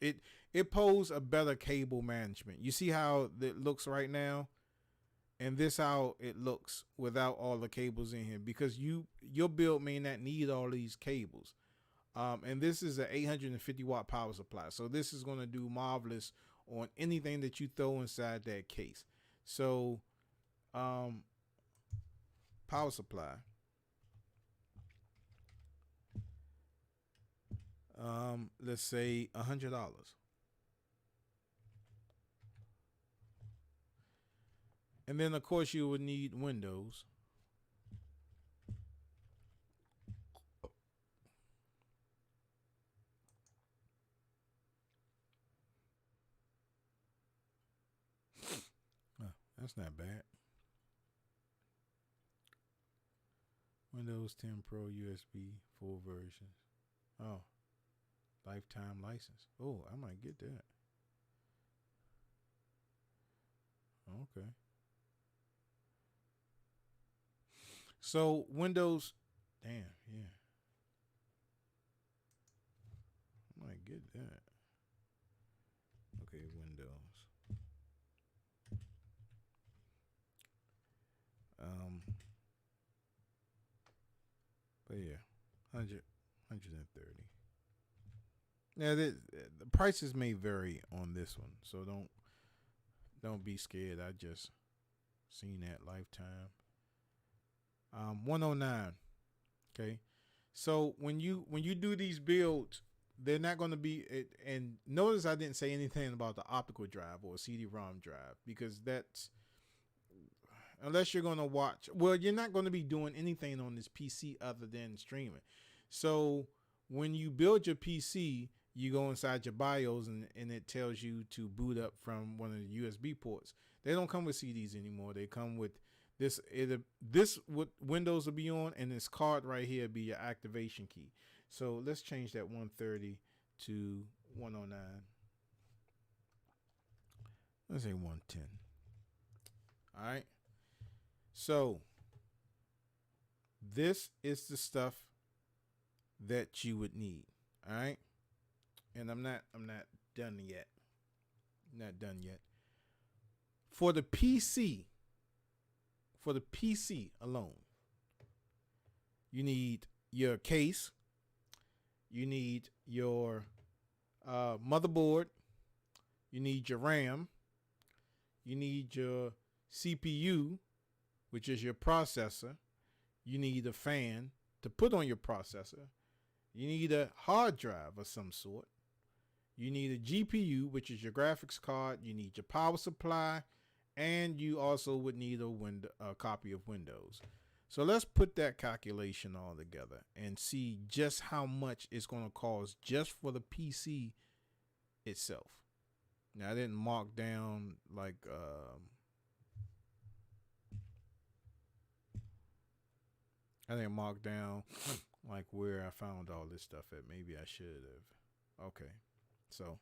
It poses a better cable management. You see how it looks right now, and this how it looks without all the cables in here, because your build may not need all these cables. And this is an 850 watt power supply, so this is going to do marvelous on anything that you throw inside that case. So power supply, let's say $100. And then of course you would need windows. That's not bad. Windows 10 Pro USB full versions. Oh, lifetime license. Oh, I might get that. Okay. So Windows, damn, yeah. I might get that. Okay, Windows. But yeah, 130. Now the prices may vary on this one, so don't be scared. I just seen that lifetime. 109. Okay, so when you do these builds, they're not going to be. And notice I didn't say anything about the optical drive or CD-ROM drive, because that's, unless you're going to watch, well, you're not going to be doing anything on this PC other than streaming. So when you build your PC, you go inside your BIOS, and it tells you to boot up from one of the USB ports. They don't come with CDs anymore. They come with this. This what Windows will be on, and this card right here will be your activation key. So let's change that 130 to 109. Let's say 110. All right. So this is the stuff that you would need. All right. And I'm not done yet. Not done yet. For the PC alone, you need your case. You need your motherboard. You need your RAM. You need your CPU, which is your processor. You need a fan to put on your processor. You need a hard drive of some sort. You need a GPU, which is your graphics card. You need your power supply, and you also would need a copy of Windows. So let's put that calculation all together and see just how much it's going to cost just for the PC itself. Now, I didn't mark down like I didn't mark down like where I found all this stuff at. Maybe I should have. Okay, so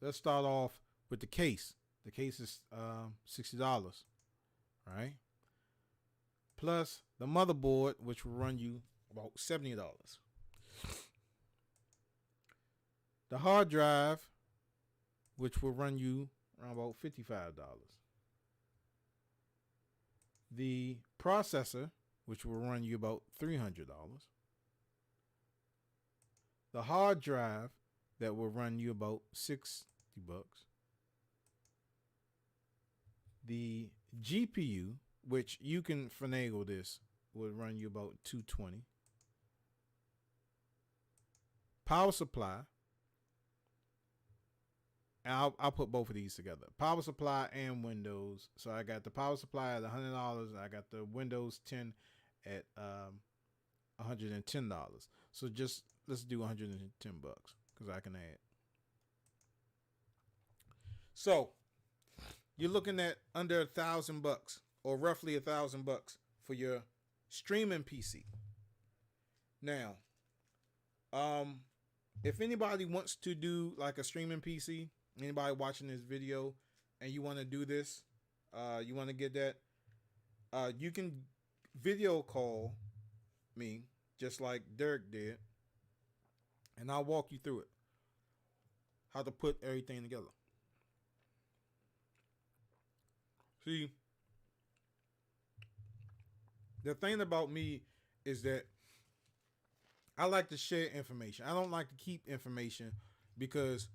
let's start off with the case. The case is $60, right? Plus the motherboard, which will run you about $70. The hard drive, which will run you around about $55. The processor, which will run you about $300. The hard drive, that will run you about $60. The GPU, which you can finagle this, would run you about $220. Power supply, and I'll put both of these together. Power supply and Windows. So I got the power supply at $100. And I got the Windows 10 at $110. So just let's do $110 because I can add. So you're looking at under $1,000 or roughly $1,000 for your streaming PC. Now, if anybody wants to do like a streaming PC, anybody watching this video, and you want to do this, you want to get that, you can video call me just like Derrick did, and I'll walk you through it, how to put everything together. See, the thing about me is that I like to share information. I don't like to keep information because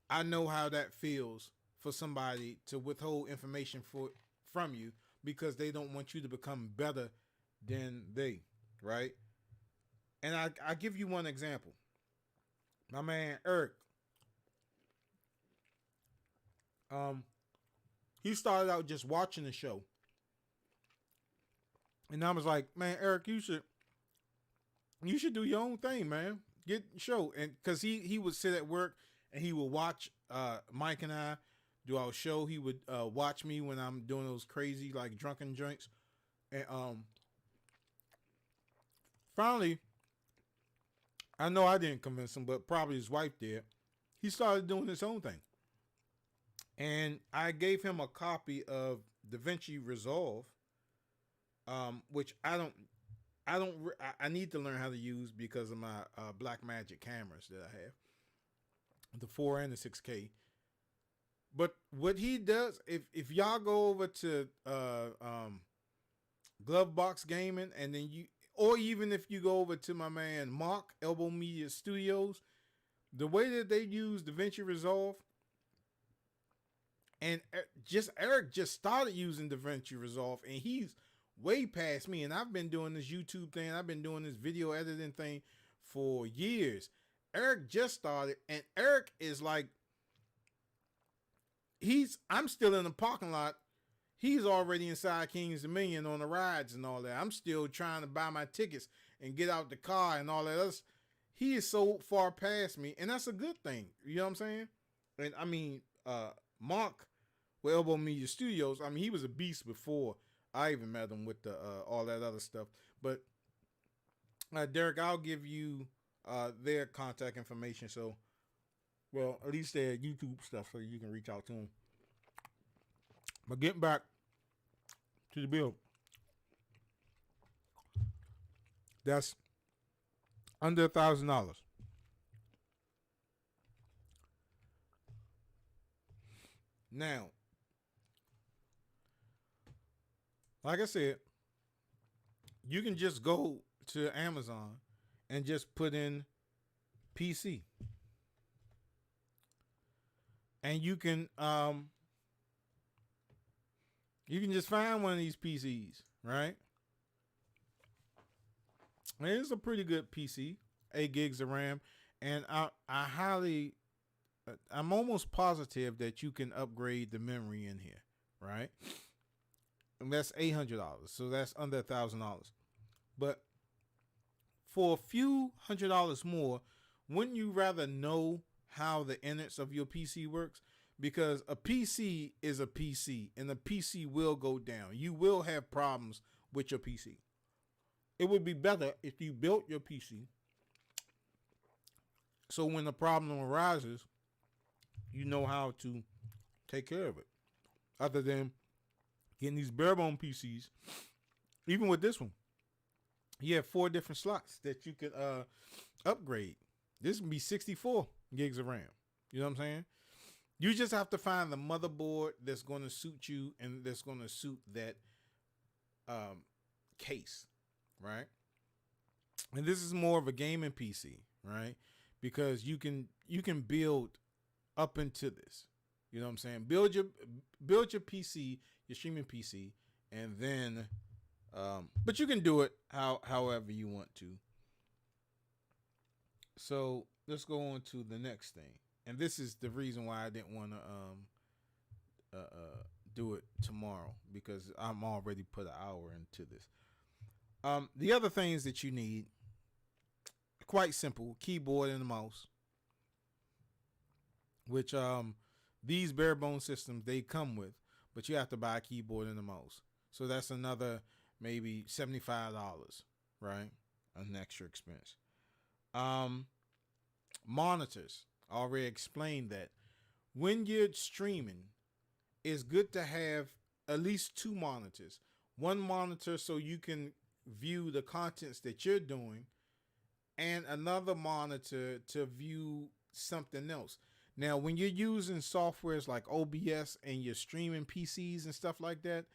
I know how that feels for somebody to withhold information from you because they don't want you to become better than they, right? And I give you one example. My man Eric, he started out just watching the show, and I was like, man, Eric, you should do your own thing, man. Get show. And because he would sit at work and he would watch Mike and I do our show. He would watch me when I'm doing those crazy like drunken drinks. And finally, I know I didn't convince him, but probably his wife did. He started doing his own thing. And I gave him a copy of DaVinci Resolve, which I need to learn how to use because of my Blackmagic cameras that I have, the 4 and the 6K. But what he does, if y'all go over to Glove Box Gaming, and then or even if you go over to my man Mark, Elbow Media Studios, the way that they use DaVinci Resolve, and Eric just started using DaVinci Resolve, and he's way past me, and I've been doing this YouTube thing, I've been doing this video editing thing for years. Eric just started, and Eric is like, I'm still in the parking lot. He's already inside King's Dominion on the rides and all that. I'm still trying to buy my tickets and get out the car and all that. He is so far past me, and that's a good thing. You know what I'm saying? And I mean, Mark with Elbow Media Studios, I mean, he was a beast before I even met him with the all that other stuff. But Derrick, I'll give you their contact information. So, well, at least their YouTube stuff, so you can reach out to them. But getting back to the build, that's under $1,000. Now, like I said, you can just go to Amazon and just put in PC. And you can just find one of these PCs, right? And it's a pretty good PC, 8 gigs of RAM, and I'm almost positive that you can upgrade the memory in here, right? And that's $800, so that's under $1,000. But for a few $100 more, wouldn't you rather know how the innards of your PC works? Because a PC is a PC, and a PC will go down. You will have problems with your PC. It would be better if you built your PC so when the problem arises, you know how to take care of it. Other than getting these barebone PCs, even with this one, you have 4 different slots that you could upgrade. This would be 64 gigs of RAM. You know what I'm saying? You just have to find the motherboard that's going to suit you and that's going to suit that case, right? And this is more of a gaming PC, right? Because you can build up into this. You know what I'm saying? Build your PC, your streaming PC, and then but you can do it however you want to. So let's go on to the next thing. And this is the reason why I didn't want to do it tomorrow, because I'm already put an hour into this. The other things that you need, quite simple: keyboard and a mouse, which these bare bone systems they come with. but you have to buy a keyboard and a mouse. So that's another maybe $75, right? An extra expense. Monitors. I already explained that. When you're streaming, it's good to have at least two monitors. One monitor so you can view the contents that you're doing, and another monitor to view something else. Now, when you're using softwares like OBS and you're streaming PCs and stuff like that,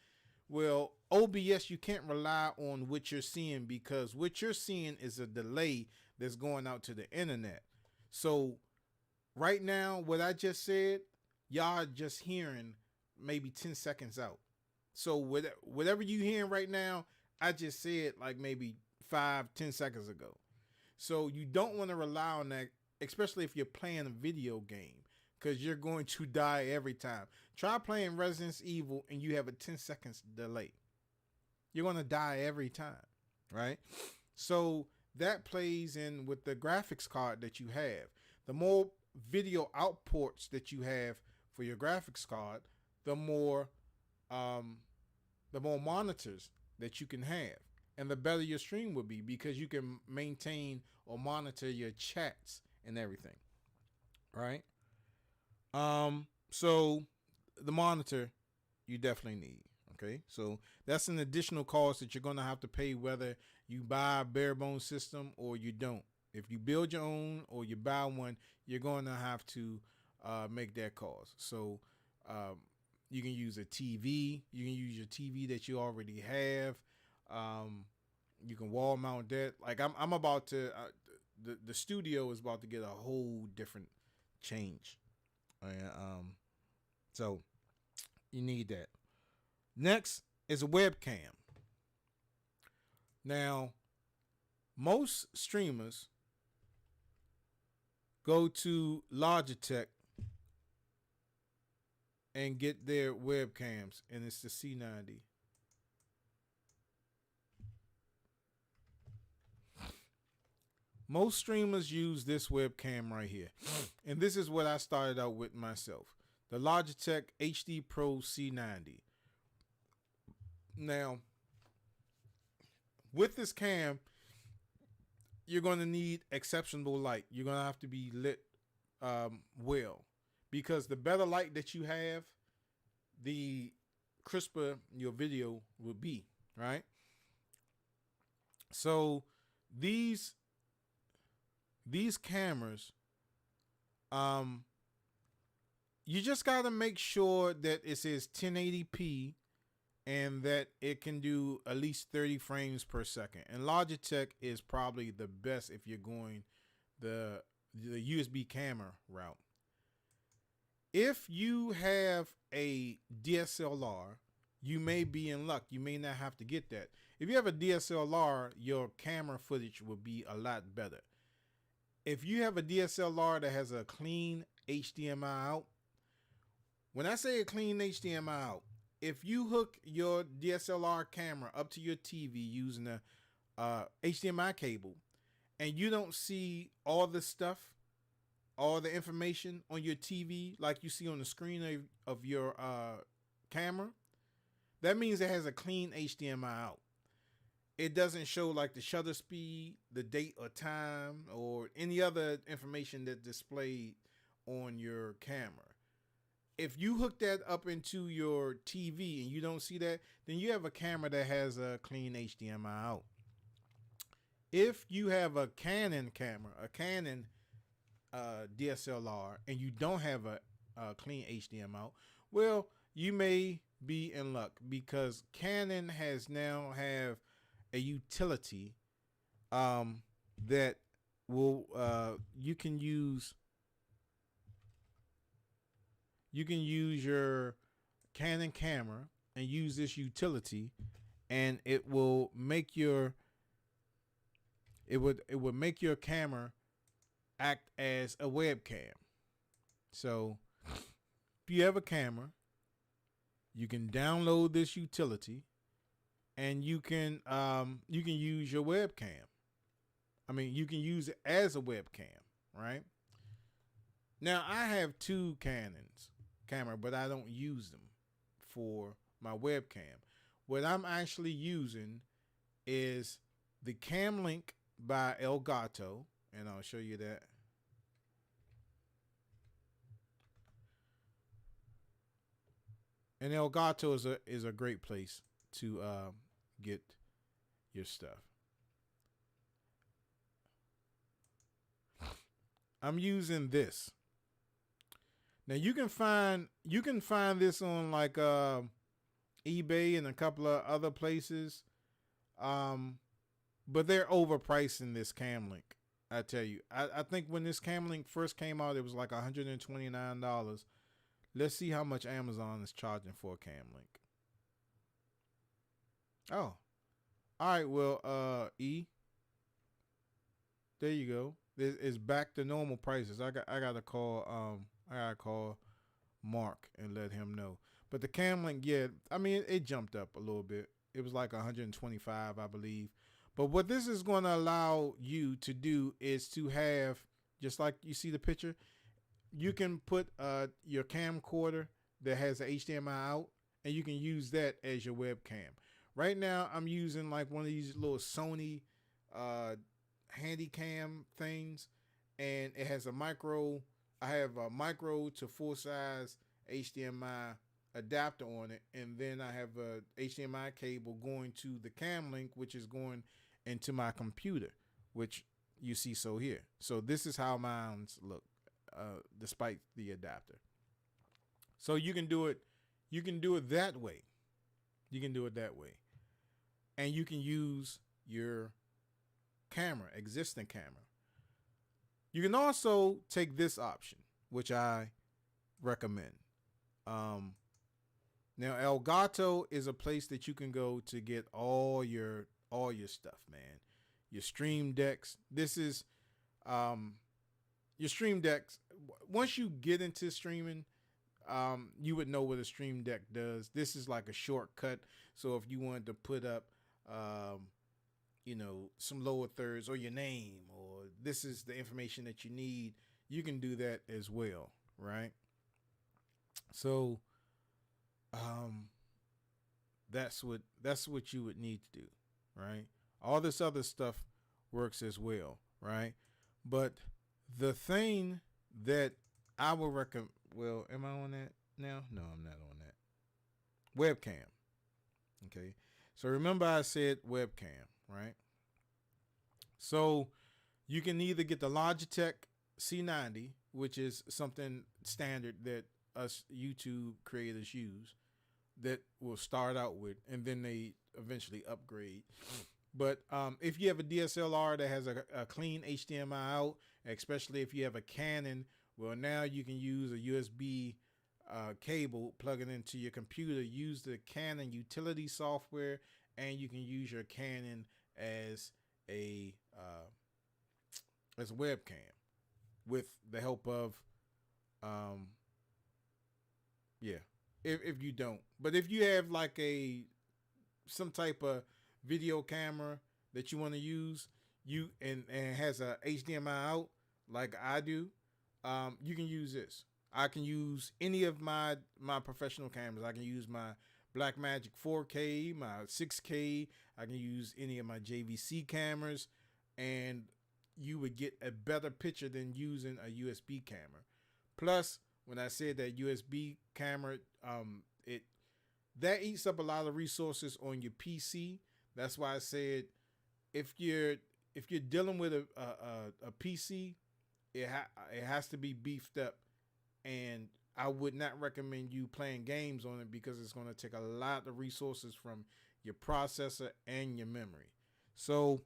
well, OBS, you can't rely on what you're seeing because what you're seeing is a delay that's going out to the internet. So right now, what I just said, y'all just hearing maybe 10 seconds out. So whatever you hearing right now, I just said like maybe 5-10 seconds ago. So you don't want to rely on that, especially if you're playing a video game, because you're going to die every time. Try playing Resident Evil and you have a 10 seconds delay. You're going to die every time, right? So that plays in with the graphics card that you have. The more video outputs that you have for your graphics card, the more monitors that you can have, and the better your stream will be because you can maintain or monitor your chats and everything, right? So the monitor you definitely need. Okay, so that's an additional cost that you're going to have to pay whether you buy a bare bones system or you don't. If you build your own or you buy one, you're going to have to make that cost. So you can use a TV. You can use your TV that you already have. You can wall mount that. Like I'm about to, the studio is about to get a whole different change. So you need that. Next is a webcam. Now, most streamers go to Logitech and get their webcams, and it's the C90. Most streamers use this webcam right here, and this is what I started out with myself. The Logitech Hd Pro C90. Now, with this cam, you're going to need exceptional light. You're going to have to be lit well, because the better light that you have, the crisper your video will be, right? So these cameras, you just got to make sure that it says 1080p and that it can do at least 30 frames per second. And Logitech is probably the best if you're going the USB camera route. If you have a DSLR, you may be in luck. You may not have to get that. If you have a DSLR, your camera footage will be a lot better. If you have a DSLR that has a clean HDMI out, when I say a clean HDMI out, if you hook your DSLR camera up to your TV using a HDMI cable and you don't see all the stuff, all the information on your TV like you see on the screen of your camera, that means it has a clean HDMI out. It doesn't show like the shutter speed, the date or time, or any other information that's displayed on your camera. If you hook that up into your TV and you don't see that, then you have a camera that has a clean HDMI out. If you have a Canon camera, a Canon DSLR, and you don't have a clean HDMI out, well, you may be in luck because Canon has now have a utility that will you can use your Canon camera and use this utility, and it will make your make your camera act as a webcam. So if you have a camera, you can download this utility and you can use your webcam. I mean, you can use it as a webcam, right? Now I have two Canons camera, but I don't use them for my webcam. What I'm actually using is the Cam Link by Elgato, and I'll show you that. And Elgato is a great place to get your stuff. I'm using this. Now you can find this on like eBay and a couple of other places, but they're overpricing this Cam Link. I tell you, I think when this Cam Link first came out, it was like $129. Let's see how much Amazon is charging for a Cam Link. Oh, all right. Well, there you go. It's back to normal prices. I gotta call Mark and let him know. But the Cam Link, yeah, I mean it jumped up a little bit. It was like 125, I believe. But what this is going to allow you to do is to have, just like you see the picture, you can put your camcorder that has an HDMI out, and you can use that as your webcam. Right now, I'm using like one of these little Sony Handycam things, and it has a micro. I have a micro to full size HDMI adapter on it, and then I have a HDMI cable going to the Cam Link, which is going into my computer, which you see so here. So this is how mine's look, despite the adapter. So you can do it. You can do it that way. You can do it that way, and you can use your camera, existing camera. You can also take this option, which I recommend. Now Elgato is a place that you can go to get all your stuff, man. Your stream decks. This is your stream decks. Once you get into streaming, you would know what a stream deck does. This is like a shortcut. So if you wanted to put up some lower thirds or your name, or this is the information that you need, you can do that as well, right? So that's what you would need to do, right? All this other stuff works as well, right? But the thing that I would recommend, well, am I on that now? No, I'm not on that. Webcam. Okay. So remember I said webcam, right? So you can either get the Logitech C90, which is something standard that us YouTube creators use, that will start out with, and then they eventually upgrade. But if you have a DSLR that has a clean HDMI out, especially if you have a Canon, well, now you can use a USB cable, plug it into your computer, use the Canon utility software, and you can use your Canon as a webcam with the help of if you don't. But if you have like some type of video camera that you want to use, and it has a HDMI out like I do, you can use this. I can use any of my professional cameras. I can use my Blackmagic 4K, my 6K. I can use any of my JVC cameras, and you would get a better picture than using a USB camera. Plus, when I said that USB camera, that eats up a lot of resources on your PC. That's why I said if you're dealing with a PC, it has to be beefed up, and I would not recommend you playing games on it because it's going to take a lot of resources from your processor and your memory. So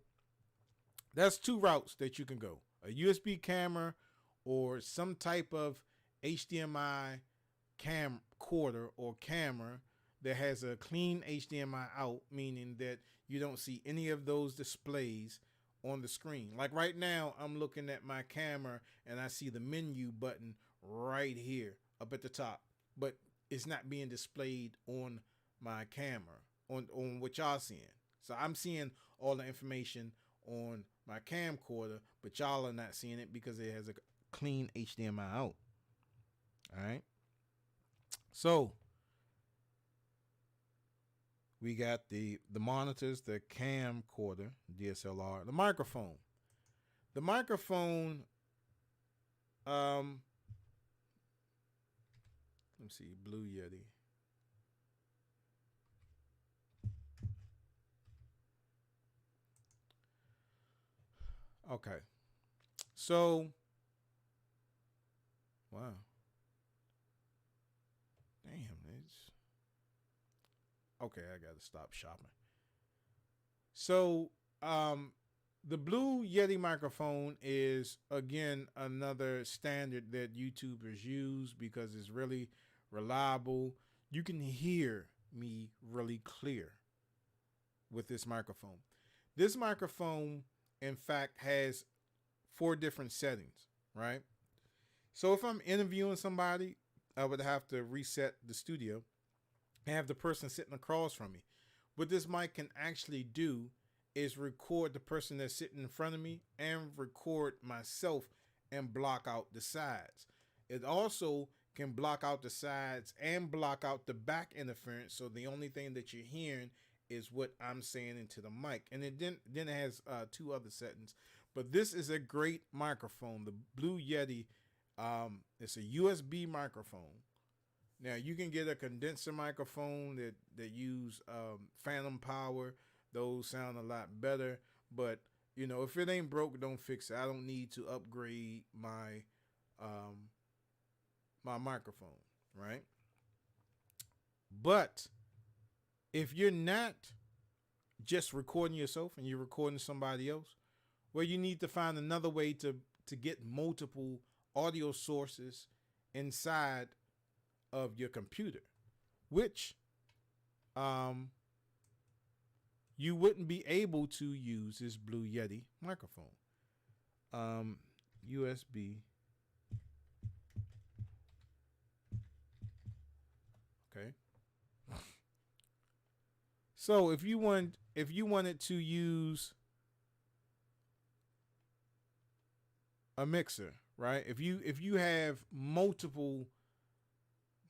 that's two routes that you can go: a USB camera or some type of HDMI camcorder or camera that has a clean HDMI out, meaning that you don't see any of those displays on the screen. Like right now, I'm looking at my camera and I see the menu button right here up at the top, but it's not being displayed on my camera, on what y'all seeing. So I'm seeing all the information on my camcorder, but y'all are not seeing it because it has a clean HDMI out. All right. So We got the monitors, the camcorder, DSLR, the microphone. The microphone, let me see, Blue Yeti. Okay. So, wow. Damn, it's okay. I gotta stop shopping. So, the Blue Yeti microphone is again another standard that YouTubers use because it's really reliable. You can hear me really clear with this microphone. This microphone, in fact, has 4 different settings, right? So if I'm interviewing somebody, I would have to reset the studio and have the person sitting across from me. What this mic can actually do is record the person that's sitting in front of me and record myself and block out the sides. It also can block out the sides and block out the back interference, so the only thing that you're hearing is what I'm saying into the mic. And then it has 2 other settings. But this is a great microphone. The Blue Yeti, it's a USB microphone. Now you can get a condenser microphone that use phantom power. Those sound a lot better. But you know, if it ain't broke, don't fix it. I don't need to upgrade my my microphone, right? But if you're not just recording yourself and you're recording somebody else, well, you need to find another way to get multiple audio sources inside of your computer, which you wouldn't be able to use this Blue Yeti microphone. USB. Okay. So if you wanted to use a mixer, right? If you have multiple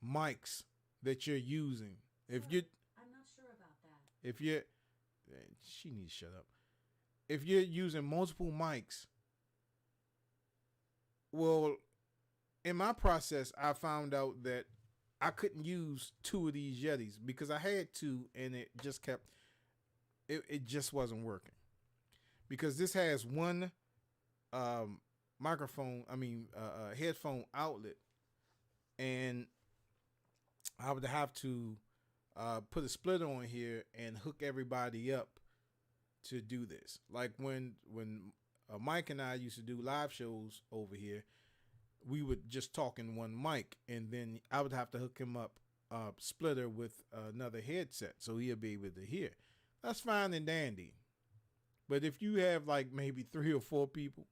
mics that you're using, if you I'm not sure about that. If you're she needs to shut up. If you're using multiple mics, well, in my process, I found out that I couldn't use 2 of these Yetis because I had 2 and it just kept it just wasn't working. Because this has one microphone, headphone outlet, and I would have to put a splitter on here and hook everybody up to do this. Like when Mike and I used to do live shows over here, we would just talk in one mic, and then I would have to hook him up splitter with another headset so he'll be able to hear. That's fine and dandy. But if you have like maybe 3 or 4 people,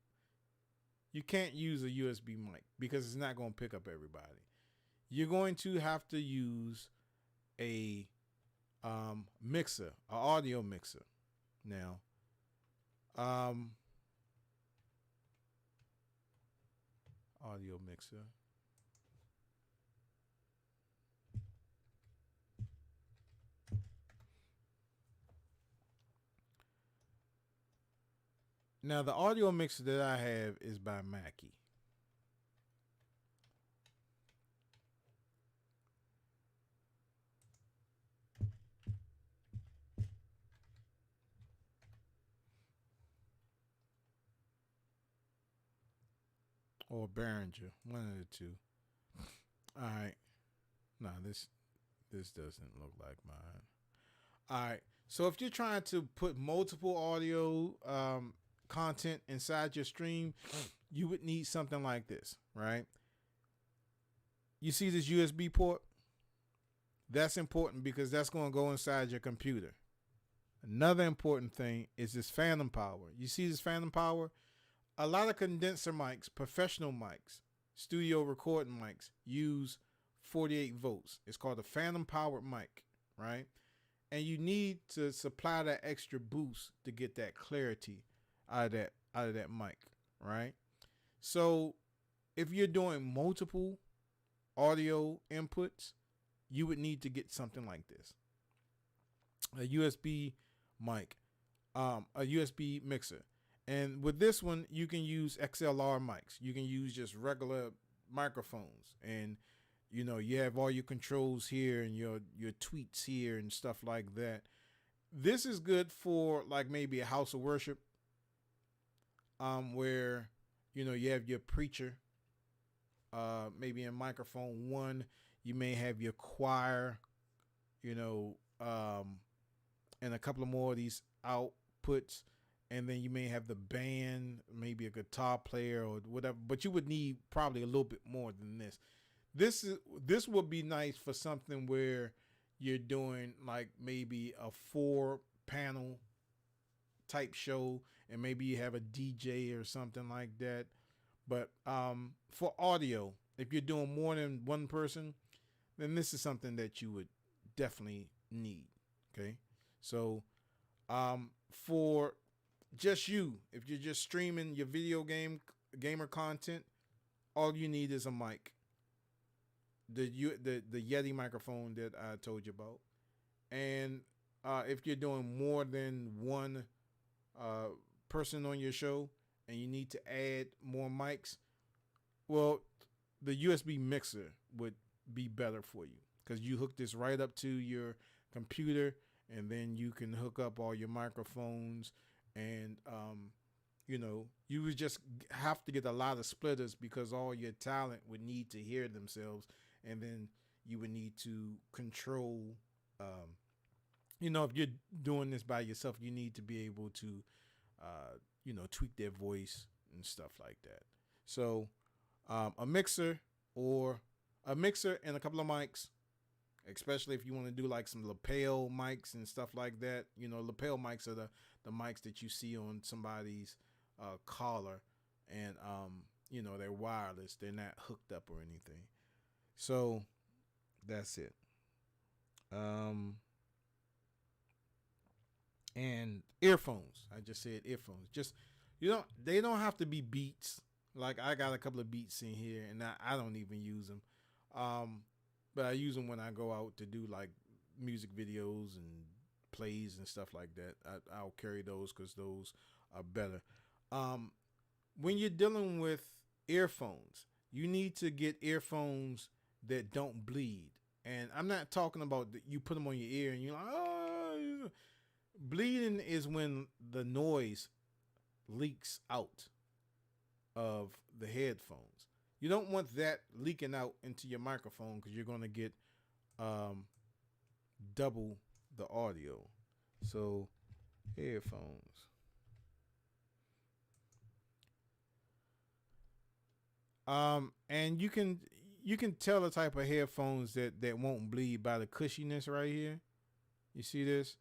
you can't use a USB mic because it's not going to pick up everybody. You're going to have to use a mixer, an audio mixer. Now, audio mixer. Now, the audio mixer that I have is by Mackie. Or Behringer, one of the 2. All right. Nah, this doesn't look like mine. All right. So if you're trying to put multiple audio content inside your stream, you would need something like this, right? You see this USB port? That's important because that's going to go inside your computer. Another important thing is this phantom power. You see this phantom power? A lot of condenser mics, professional mics, studio recording mics use 48 volts. It's called a phantom powered mic, right? And you need to supply that extra boost to get that clarity out of that mic, right? So if you're doing multiple audio inputs, you would need to get something like this. a USB mic, a USB mixer. And with this one, you can use XLR mics. You can use just regular microphones, and you have all your controls here and your tweets here and stuff like that. This is good for like maybe a house of worship, where you have your preacher, maybe in microphone one. You may have your choir, and a couple of more of these outputs, and then you may have the band, maybe a guitar player or whatever. But you would need probably a little bit more than this. This would be nice for something where you're doing like maybe a 4-panel type show, and maybe you have a DJ or something like that. But for audio, if you're doing more than one person, then this is something that you would definitely need. Okay, so for just you, if you're just streaming your gamer content, all you need is a mic. The Yeti microphone that I told you about, and if you're doing more than one person on your show and you need to add more mics, well, the USB mixer would be better for you, because you hook this right up to your computer, and then you can hook up all your microphones, and you would just have to get a lot of splitters, because all your talent would need to hear themselves, and then you would need to control if you're doing this by yourself, you need to be able to tweak their voice and stuff like that. So a mixer and a couple of mics, especially if you want to do like some lapel mics and stuff like that. Lapel mics are the mics that you see on somebody's collar, and they're wireless, they're not hooked up or anything. So that's it. And earphones. I just said earphones. Just they don't have to be Beats. Like I got a couple of Beats in here, and I don't even use them. But I use them when I go out to do like music videos and plays and stuff like that. I'll carry those because those are better. When you're dealing with earphones, you need to get earphones that don't bleed. And I'm not talking about you put them on your ear and you're like, oh. Bleeding is when the noise leaks out of the headphones. You don't want that leaking out into your microphone, because you're going to get double the audio. So headphones. And you can tell the type of headphones that won't bleed by the cushiness right here. You see this?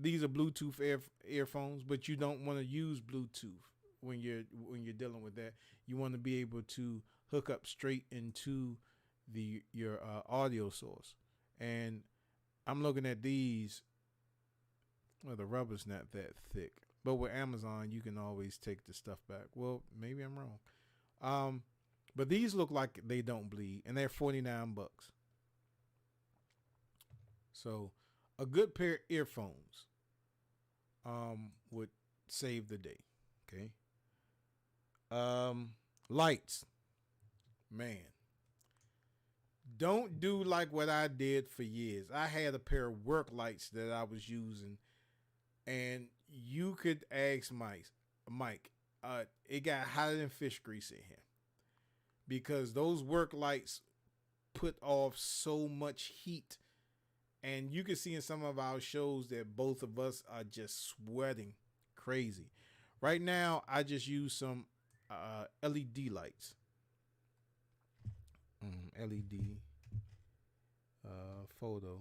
These are Bluetooth earphones, but you don't want to use Bluetooth when you're dealing with that. You want to be able to hook up straight into your audio source. And I'm looking at these. Well, the rubber's not that thick, but with Amazon, you can always take the stuff back. Well, maybe I'm wrong. But these look like they don't bleed, and they're $49. So a good pair of earphones would save the day. Okay. Lights. Man. Don't do like what I did for years. I had a pair of work lights that I was using, and you could ask Mike. It got hotter than fish grease in here, because those work lights put off so much heat. And you can see in some of our shows that both of us are just sweating crazy. Right now, I just use some LED lights. LED photo.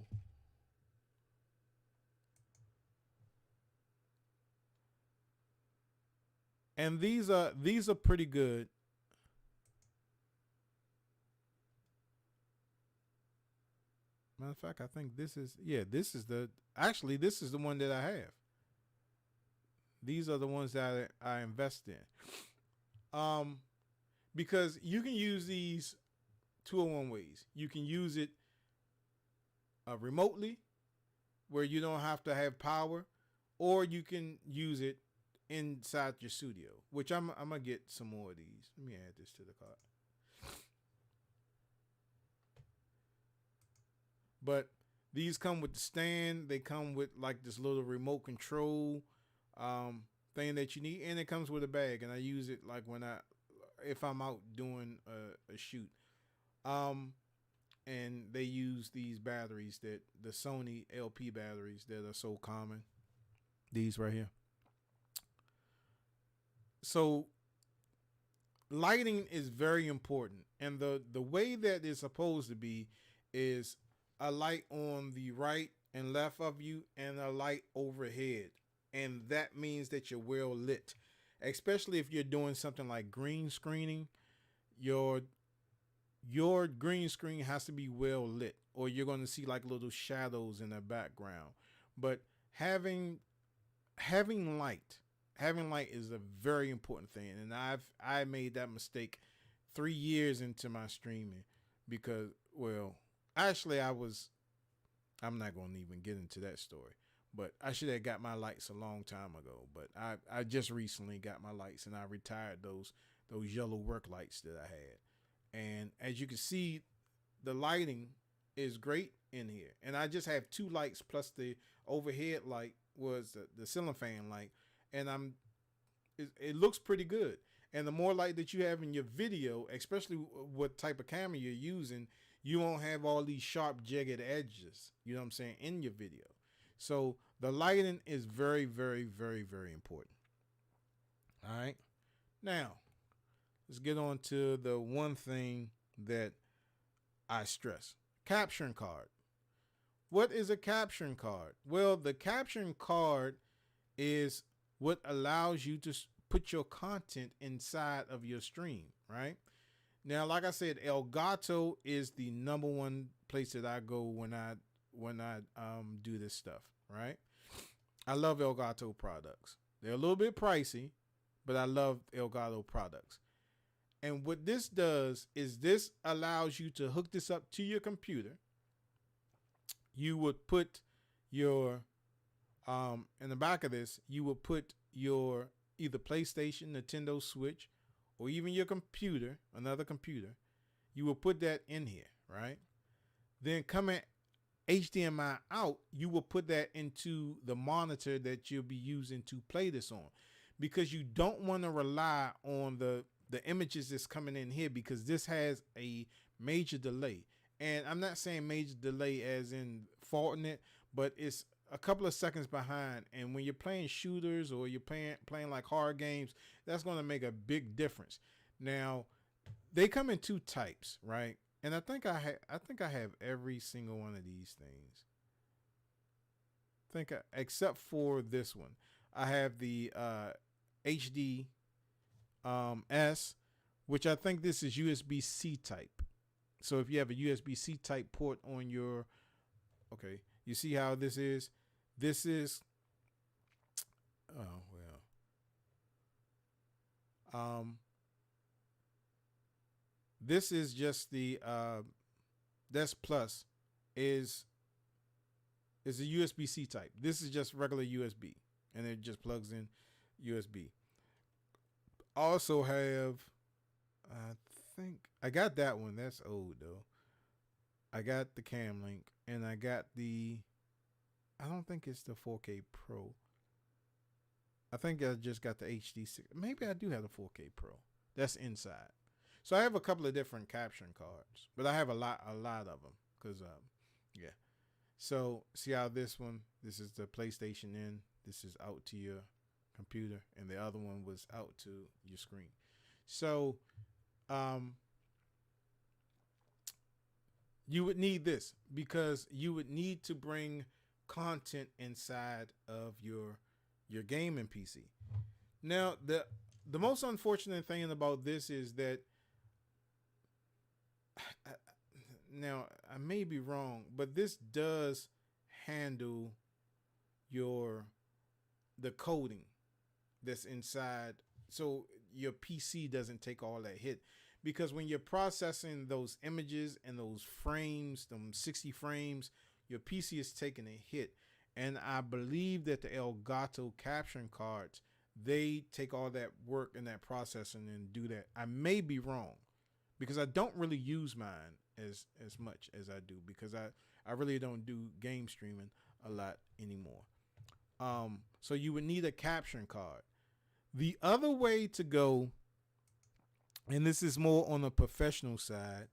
And these are pretty good. Matter of fact, I think this is the one that I have. These are the ones that I invest in. Because you can use these 201 ways. You can use it remotely, where you don't have to have power, or you can use it inside your studio, which I'm gonna get some more of these. Let me add this to the cart. But these come with the stand. They come with like this little remote control thing that you need, and it comes with a bag. And I use it like if I'm out doing a shoot. And they use these batteries, that the Sony LP batteries that are so common. These right here. So lighting is very important, and the way that it's supposed to be is a light on the right and left of you and a light overhead, and that means that you're well lit, especially if you're doing something like green screening. Your green screen has to be well lit, or you're going to see like little shadows in the background. But having light is a very important thing, and I made that mistake 3 years into my streaming because, well, actually I'm not going to even get into that story, but I should have got my lights a long time ago. But I just recently got my lights, and I retired those yellow work lights that I had. And as you can see, the lighting is great in here. And I just have 2 lights plus the overhead light was the ceiling fan light. And it looks pretty good. And the more light that you have in your video, especially what type of camera you're using, you won't have all these sharp, jagged edges, you know what I'm saying, in your video. So the lighting is very, very, very, very important. All right. Now, let's get on to the one thing that I stress. Capturing card. What is a capturing card? Well, the capturing card is what allows you to put your content inside of your stream, right? Now, like I said, Elgato is the number one place that I go when I do this stuff, right? I love Elgato products. They're a little bit pricey, but I love Elgato products. And what this does is this allows you to hook this up to your computer. You would put your, in the back of this, you would put your either PlayStation, Nintendo Switch, or even your computer, another computer. You will put that in here, right? Then coming HDMI out, you will put that into the monitor that you'll be using to play this on, because you don't want to rely on the images that's coming in here, because this has a major delay. And I'm not saying major delay as in faulting it, but it's a couple of seconds behind. And when you're playing shooters or you're playing like hard games, that's going to make a big difference. Now, they come in 2 types, right? And I think I have every single one of these things. Except for this one. I have the HD S, which I think this is USB-C type. So if you have a USB-C type port on your, okay, you see how this is? This is, oh, well. This is just the, this plus is a USB-C type. This is just regular USB, and it just plugs in USB. Also have, I think I got that one. That's old though. I got the Cam Link, and I got the, I don't think it's the 4K Pro. I think I just got the HD6. Maybe I do have the 4K Pro. That's inside. So I have a couple of different capturing cards, but I have a lot of them because yeah. So see how this is the PlayStation in. This is out to your computer, and the other one was out to your screen. So you would need this because you would need to bring content inside of your gaming PC. Now, the most unfortunate thing about this is that, now I may be wrong, but this does handle the coding that's inside, so your PC doesn't take all that hit. Because when you're processing those images and those frames, them 60 frames, your PC is taking a hit. And I believe that the Elgato capturing cards, they take all that work and that processing and do that. I may be wrong because I don't really use mine as much as I do, because I really don't do game streaming a lot anymore. So you would need a capturing card. The other way to go, and this is more on the professional side,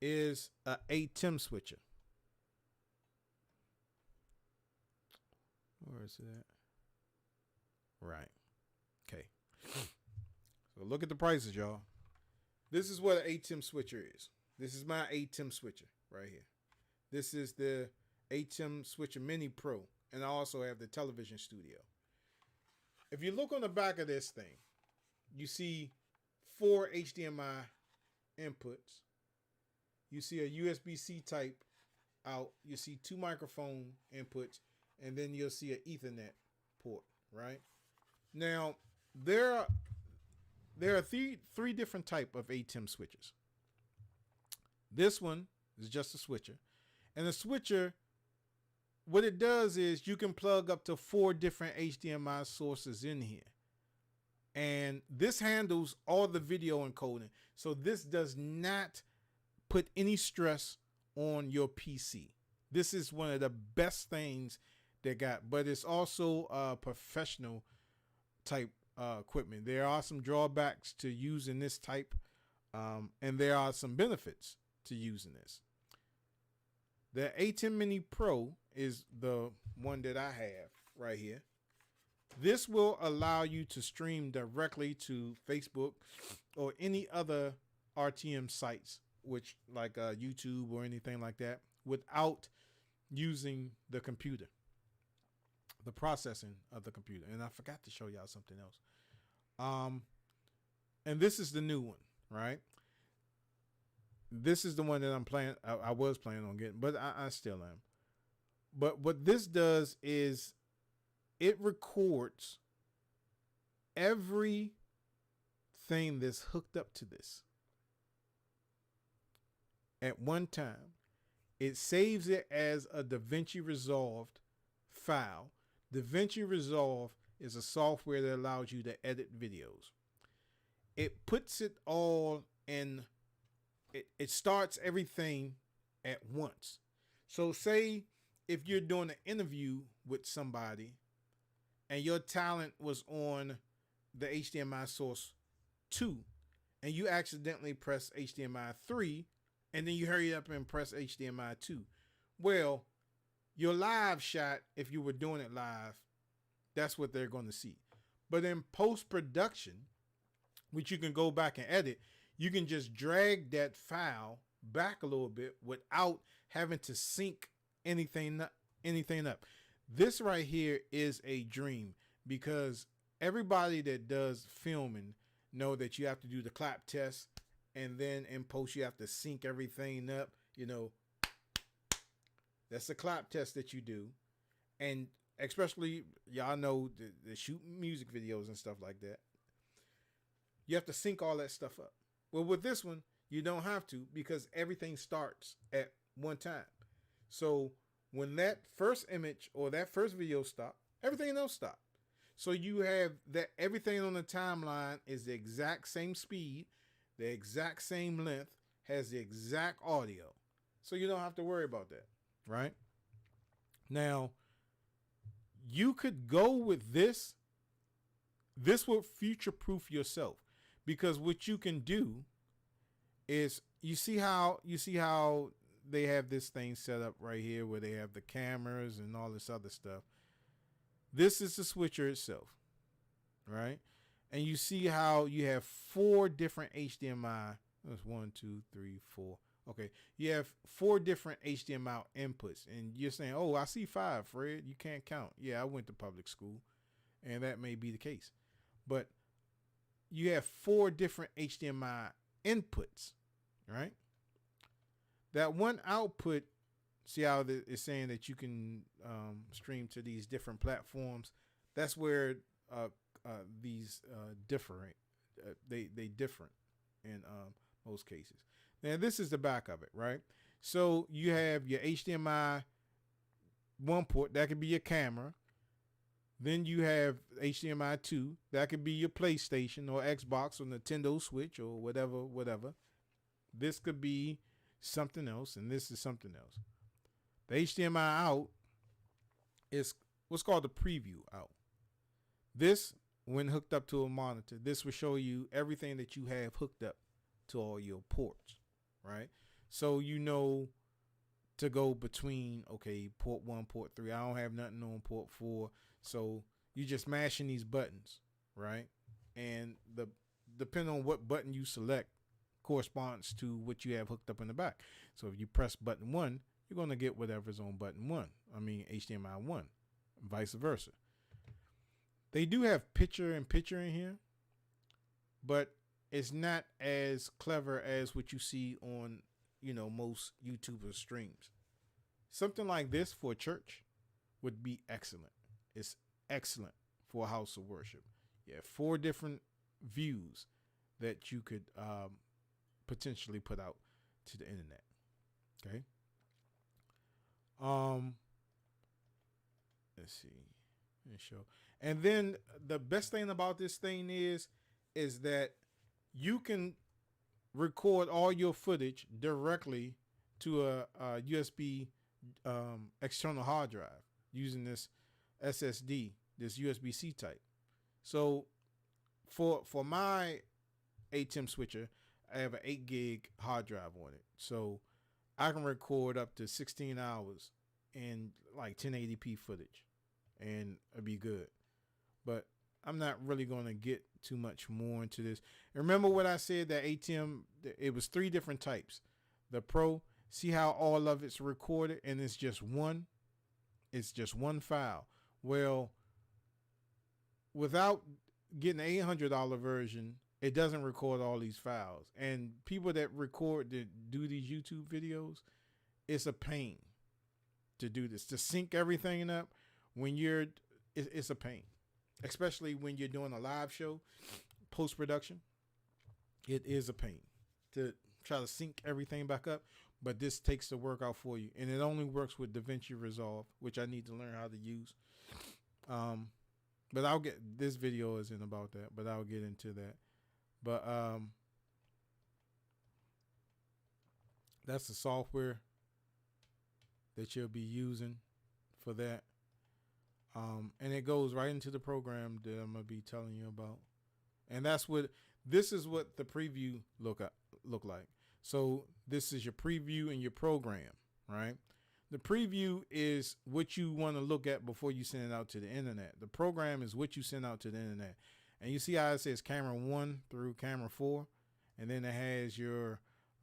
is a A10 switcher. Where is it at? Right. Okay. So look at the prices, y'all. This is what an A10 switcher is. This is my A10 switcher right here. This is the A10 Switcher Mini Pro, and I also have the television studio. If you look on the back of this thing, you see 4 HDMI inputs. You see a USB-C type out. You see 2 microphone inputs, and then you'll see an Ethernet port, right? Now, there are three different type of A10 switchers. This one is just a switcher. And the switcher, what it does is you can plug up to 4 different HDMI sources in here. And this handles all the video encoding. So this does not put any stress on your PC. This is one of the best things they got, but it's also professional type equipment. There are some drawbacks to using this type, and there are some benefits to using this. The A10 Mini Pro is the one that I have right here. This will allow you to stream directly to Facebook or any other RTM sites, which like YouTube or anything like that, without using the computer, the processing of the computer. And I forgot to show y'all something else. And this is the new one, right? This is the one that I'm planning. I was planning on getting, but I still am. But what this does is it records everything that's hooked up to this at one time. It saves it as a DaVinci Resolved file. DaVinci Resolve is a software that allows you to edit videos. It puts it all in. It starts everything at once. So say if you're doing an interview with somebody and your talent was on the HDMI source 2 and you accidentally press HDMI 3 and then you hurry up and press HDMI 2. Well, your live shot, if you were doing it live, that's what they're going to see. But in post-production, which you can go back and edit, you can just drag that file back a little bit without having to sync anything up. This right here is a dream, because everybody that does filming know that you have to do the clap test, and then in post you have to sync everything up. You know, that's a clap test that you do. And especially, y'all know the shooting music videos and stuff like that, you have to sync all that stuff up. Well, with this one, you don't have to, because everything starts at one time. So when that first image or that first video stops, everything else stops. So you have that everything on the timeline is the exact same speed, the exact same length, has the exact audio. So you don't have to worry about that, right? Now, you could go with this. This will future-proof yourself. Because what you can do is, you see how they have this thing set up right here where they have the cameras and all this other stuff. This is the switcher itself, right? And you see how you have 4 different HDMI. That's 1, 2, 3, 4. Okay, you have 4 different HDMI inputs, and you're saying, "Oh, I see 5, Fred. You can't count." Yeah, I went to public school, and that may be the case, but you have 4 different HDMI inputs, right? That one output, see how it's saying that you can stream to these different platforms. That's where these different. They different in most cases. Now this is the back of it, right? So you have your HDMI 1 port, that could be your camera. Then you have HDMI 2, that could be your PlayStation or Xbox or Nintendo Switch or whatever. This could be something else, and this is something else. The HDMI out is what's called the preview out. This, when hooked up to a monitor, this will show you everything that you have hooked up to all your ports, right? So you know to go between, okay, port 1, port 3. I don't have nothing on port 4. So you just mashing these buttons, right? And depending on what button you select corresponds to what you have hooked up in the back. So if you press button 1, you're going to get whatever's on button 1. HDMI 1, vice versa. They do have picture-in-picture in here, but it's not as clever as what you see on, most YouTuber streams. Something like this for a church would be excellent. It's excellent for a house of worship. You have 4 different views that you could potentially put out to the internet. Okay. Let's see. Let me show. And then the best thing about this thing is that you can record all your footage directly to a USB external hard drive using this SSD, this USB-C type. So for my A10 switcher, I have an 8 gig hard drive on it. So I can record up to 16 hours in like 1080p footage and it'll be good. But I'm not really going to get too much more into this. And remember what I said, that A10, it was 3 different types. The Pro, see how all of it's recorded and it's just one file. Well, without getting the $800 version, it doesn't record all these files. And people that do these YouTube videos, it's a pain to do this, to sync everything up. It's a pain, especially when you're doing a live show, post-production. It is a pain to try to sync everything back up, but this takes the work out for you. And it only works with DaVinci Resolve, which I need to learn how to use. But this video isn't about that, but I'll get into that. But that's the software that you'll be using for that. And it goes right into the program that I'm going to be telling you about. And this is what the preview look like. So this is your preview and your program, right? The preview is what you want to look at before you send it out to the internet. The program is what you send out to the internet. And you see how it says camera 1 through camera 4, and then it has your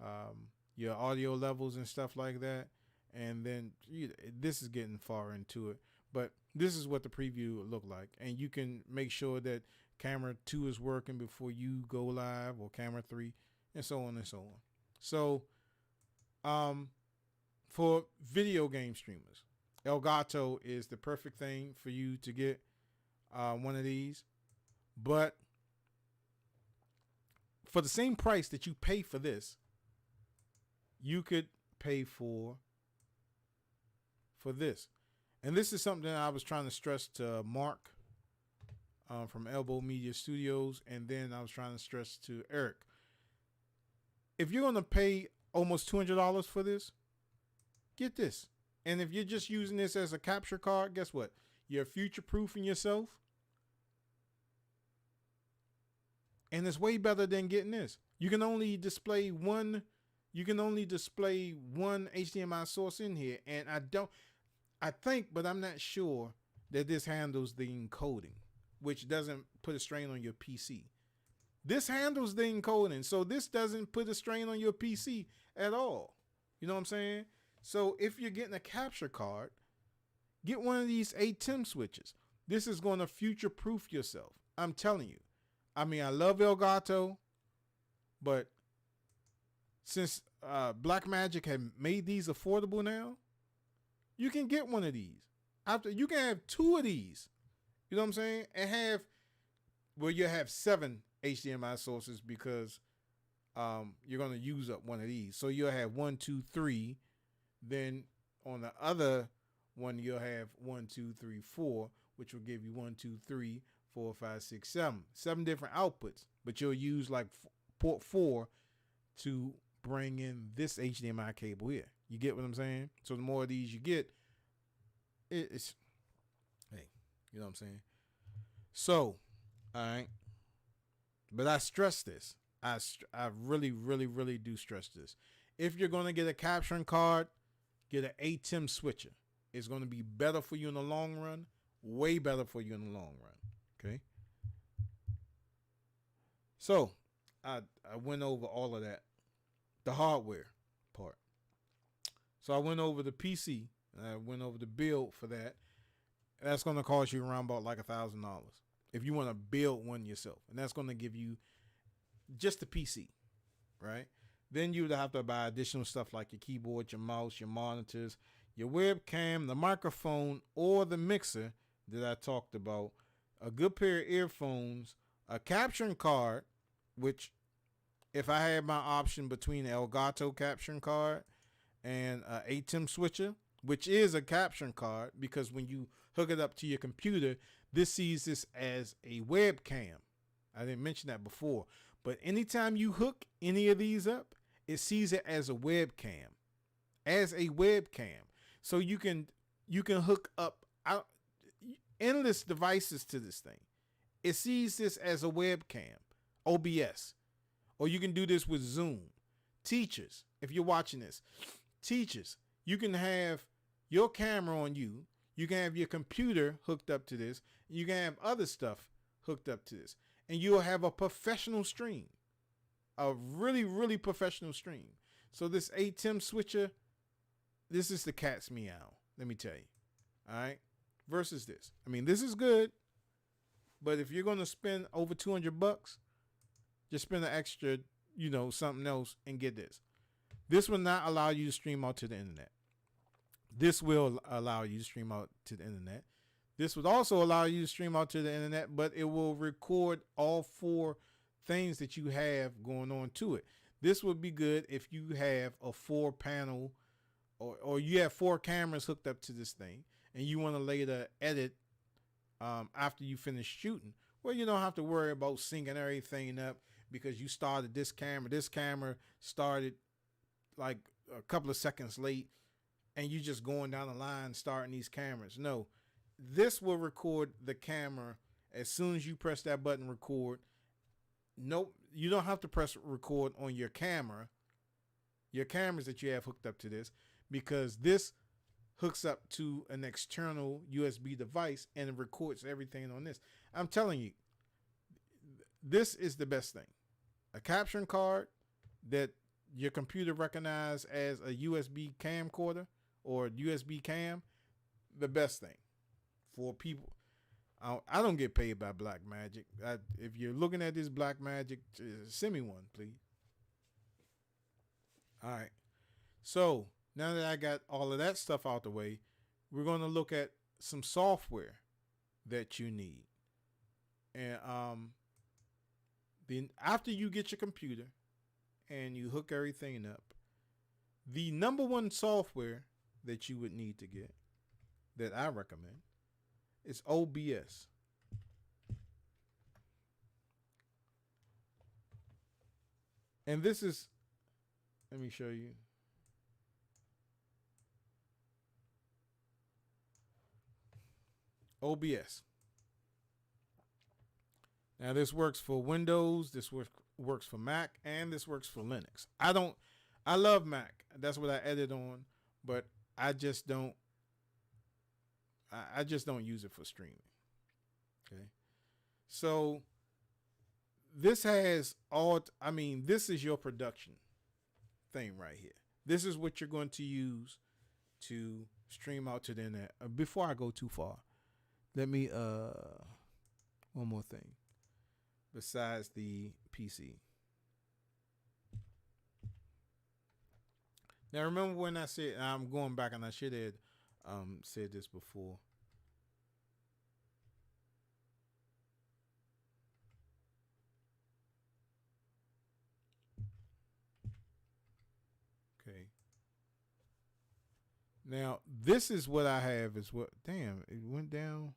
audio levels and stuff like that. And then this is getting far into it, but this is what the preview will look like. And you can make sure that camera 2 is working before you go live, or camera 3, and so on and so on. So, for video game streamers, Elgato is the perfect thing for you to get one of these. But for the same price that you pay for this, you could pay for this. And this is something that I was trying to stress to Mark from Elbow Media Studios, and then I was trying to stress to Eric. If you're going to pay almost $200 for this, get this. And if you're just using this as a capture card, guess what? You're future-proofing yourself. And it's way better than getting this. You can only display one HDMI source in here. And I think, but I'm not sure, that this handles the encoding, which doesn't put a strain on your PC. This handles the encoding, so this doesn't put a strain on your PC at all. You know what I'm saying? So if you're getting a capture card, get one of these A10 switches. This is going to future-proof yourself. I'm telling you. I mean, I love Elgato, but since Blackmagic have made these affordable now, you can get one of these. You can have 2 of these. You know what I'm saying? And you have 7 HDMI sources, because you're going to use up one of these. So you'll have 1, 2, 3, Then on the other one, you'll have 1, 2, 3, 4, which will give you 1, 2, 3, 4, 5, 6, 7. 7 different outputs, but you'll use like port 4 to bring in this HDMI cable here. You get what I'm saying? So the more of these you get, it's, hey, you know what I'm saying? So, all right. But I stress this. I really, really, really do stress this. If you're going to get a capturing card, get an A10 switcher. It's going to be better for you in the long run. Way better for you in the long run. Okay. So I went over all of that. The hardware part. So I went over the PC. I went over the build for that. That's going to cost you around about like $1,000 if you want to build one yourself. And that's going to give you just the PC, right? Then you would have to buy additional stuff like your keyboard, your mouse, your monitors, your webcam, the microphone, or the mixer that I talked about, a good pair of earphones, a capturing card, which if I had my option between an Elgato capturing card and an A10 switcher, which is a capturing card, because when you hook it up to your computer, this sees this as a webcam. I didn't mention that before, but anytime you hook any of these up, it sees it as a webcam, So you can hook up endless devices to this thing. It sees this as a webcam, OBS, or you can do this with Zoom. Teachers, if you're watching this, you can have your camera on you. You can have your computer hooked up to this. You can have other stuff hooked up to this. And you'll have a professional stream. A really, really professional stream. So this A10 switcher, this is the cat's meow. Let me tell you. All right? Versus this. I mean, this is good. But if you're going to spend over $200, just spend an extra, something else and get this. This will not allow you to stream out to the internet. This will allow you to stream out to the internet. This would also allow you to stream out to the internet, but it will record all 4 things that you have going on to it. This would be good if you have a 4-panel or you have 4 cameras hooked up to this thing and you want to later edit after you finish shooting. Well, you don't have to worry about syncing everything up because you started this camera. This camera started like a couple of seconds late and you just going down the line starting these cameras. No, this will record the camera as soon as you press that button record. Nope, you don't have to press record on your camera, your cameras that you have hooked up to this, because this hooks up to an external USB device and it records everything on this. I'm telling you, this is the best thing. A capturing card that your computer recognizes as a USB camcorder or USB cam, the best thing for people. I don't get paid by Blackmagic. If you're looking at this Blackmagic, send me one, please. All right. So now that I got all of that stuff out the way, we're going to look at some software that you need. And then after you get your computer and you hook everything up, the number one software that you would need to get, that I recommend, is OBS. And this is, let me show you. OBS. Now this works for Windows, this works for Mac, and this works for Linux. I love Mac. That's what I edit on, but I just don't use it for streaming. Okay. So this has this is your production thing right here. This is what you're going to use to stream out to the internet. Before I go too far, let me one more thing besides the PC. Now remember when I said, I'm going back and I should have said this before. Okay. Now, this is what I have is what, damn, it went down.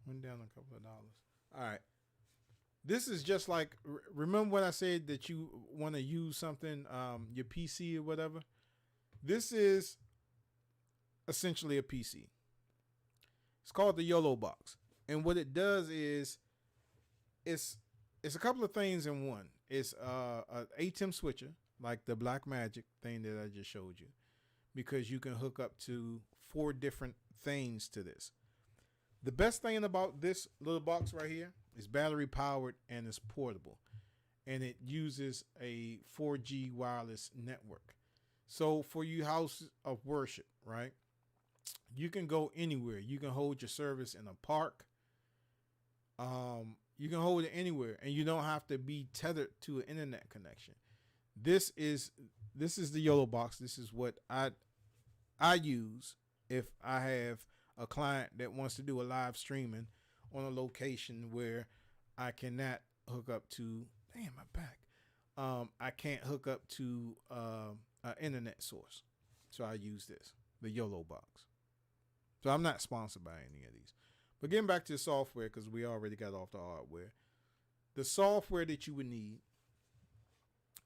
Went down a couple of dollars. All right. This is just like, remember when I said that you want to use something, your PC or whatever? This is essentially a PC. It's called the Yolo Box. And what it does is, it's a couple of things in one. It's a A10 switcher, like the Black Magic thing that I just showed you, because you can hook up to 4 different things to this. The best thing about this little box right here is battery powered and it's portable. And it uses a 4G wireless network. So for you houses of worship, right? You can go anywhere. You can hold your service in a park. You can hold it anywhere, and you don't have to be tethered to an internet connection. This is the Yolo Box. This is what I use if I have a client that wants to do a live streaming on a location where I cannot hook up to, damn, my back. I can't hook up to an internet source. So I use this, the Yolo Box. So I'm not sponsored by any of these. But getting back to the software, because we already got off the hardware. The software that you would need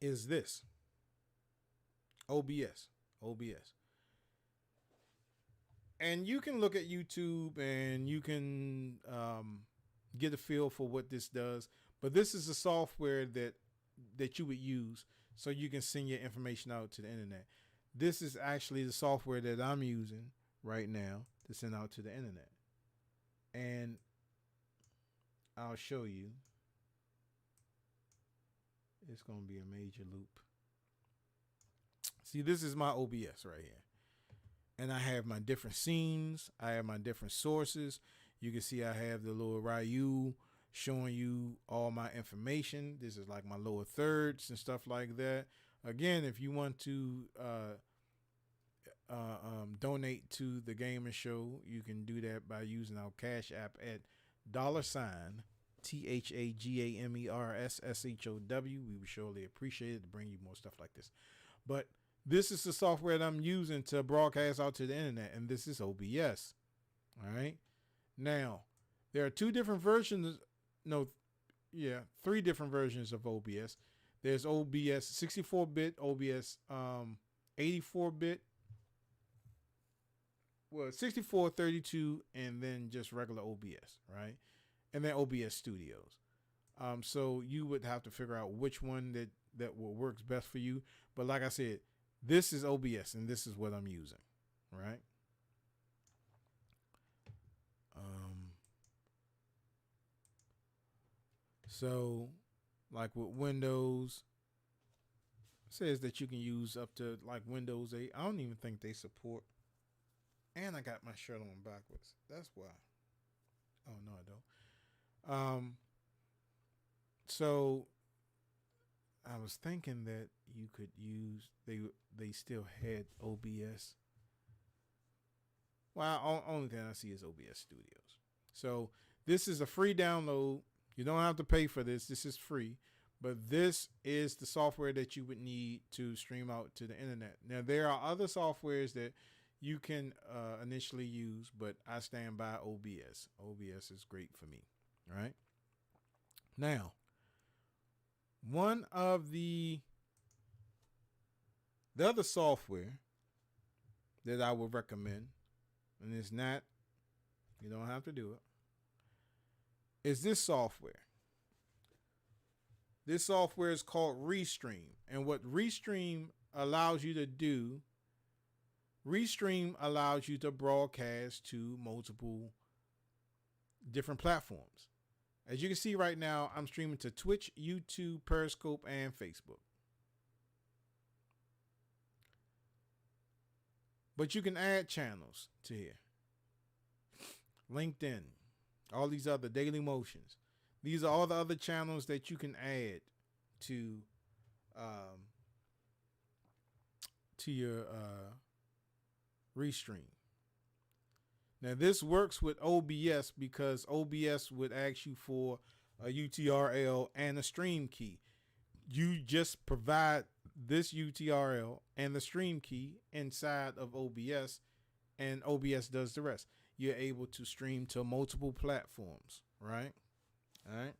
is this. OBS. And you can look at YouTube and you can get a feel for what this does. But this is the software that you would use so you can send your information out to the internet. This is actually the software that I'm using right now to send out to the internet. And I'll show you. It's going to be a major loop. See, this is my OBS right here. And I have my different scenes. I have my different sources. You can see I have the little Ryu showing you all my information. This is like my lower thirds and stuff like that. Again, if you want to donate to the Gamer Show, you can do that by using our Cash App at $THAGAMERSSHOW. We would surely appreciate it to bring you more stuff like this. But this is the software that I'm using to broadcast out to the internet, and this is OBS. All right. Now, there are 2 different versions. No, yeah, 3 different versions of OBS. There's OBS 64-bit, OBS 84-bit. Well, 64, 32, and then just regular OBS, right? And then OBS Studios. So you would have to figure out which one that will works best for you. But like I said, this is OBS, and this is what I'm using, right? So, like with Windows, it says that you can use up to like Windows 8. I don't even think they support. And I got my shirt on backwards. That's why. Oh, no, I don't. So I was thinking that you could use, they still had OBS. Well, only thing I see is OBS Studios. So this is a free download. You don't have to pay for this. This is free. But this is the software that you would need to stream out to the internet. Now, there are other softwares that you can initially use, but I stand by OBS. OBS is great for me. All right. Now, one of the other software that I would recommend, and it's not, you don't have to do it, is this software. This software is called Restream. And what Restream allows you to do, Restream allows you to broadcast to multiple different platforms. As you can see right now, I'm streaming to Twitch, YouTube, Periscope, and Facebook. But you can add channels to here. LinkedIn, all these other Daily Motions. These are all the other channels that you can add to your Restream. Now this works with OBS because OBS would ask you for a UTRL, and a stream key. You just provide this UTRL and the stream key inside of OBS, and OBS does the rest. You're able to stream to multiple platforms, right? All right.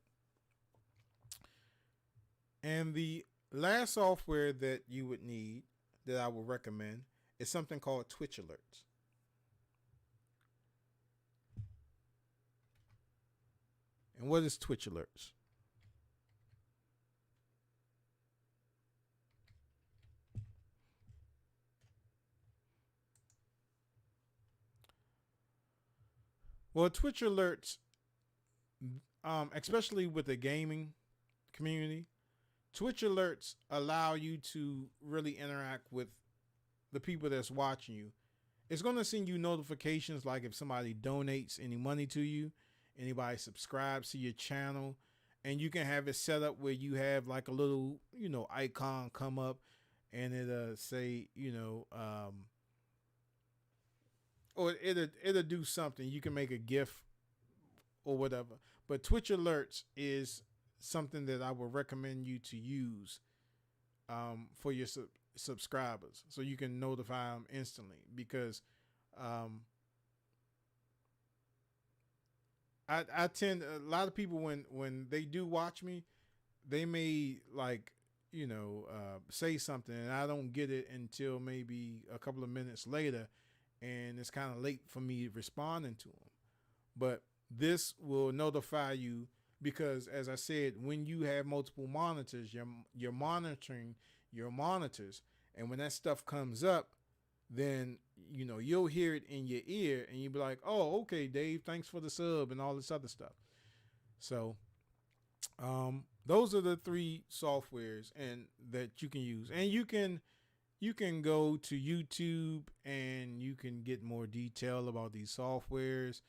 And the last software that you would need, that I would recommend, is something called Twitch Alerts. And what is Twitch Alerts? Well, Twitch Alerts, especially with the gaming community, Twitch Alerts allow you to really interact with the people that's watching you. It's going to send you notifications, like if somebody donates any money to you, anybody subscribes to your channel, and you can have it set up where you have like a little, icon come up, and it'll say, or it'll do something. You can make a GIF or whatever. But Twitch Alerts is something that I would recommend you to use for your subscribers, so you can notify them instantly. Because I tend, a lot of people, when they do watch me, they may say something, and I don't get it until maybe a couple of minutes later, and it's kind of late for me responding to them. But this will notify you, because as I said, when you have multiple monitors, you're monitoring your monitors, and when that stuff comes up, then you'll hear it in your ear, and you'll be like, oh, okay, Dave, thanks for the sub and all this other stuff. So those are the three softwares and that you can use. And you can go to YouTube, and you can get more detail about these softwares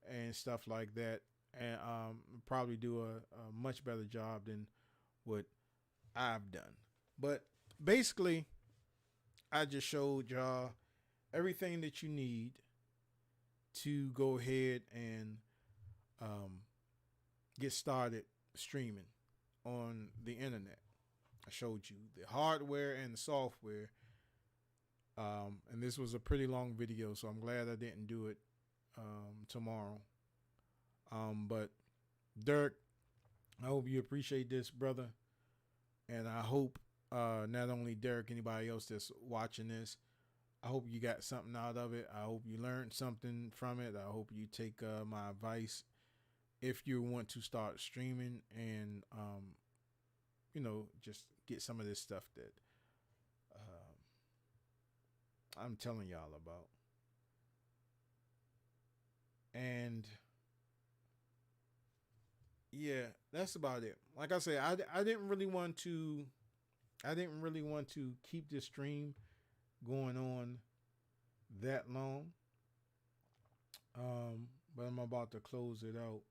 and stuff like that, and probably do a much better job than what I've done. But basically, I just showed y'all everything that you need to go ahead and get started streaming on the internet. I showed you the hardware and the software. And this was a pretty long video, so I'm glad I didn't do it tomorrow. But Derrick, I hope you appreciate this, brother. And I hope not only Derrick, anybody else that's watching this, I hope you got something out of it. I hope you learned something from it. I hope you take my advice if you want to start streaming, and just get some of this stuff that I'm telling y'all about. And yeah, that's about it. Like I said, I didn't really want to keep this stream going on that long. But I'm about to close it out,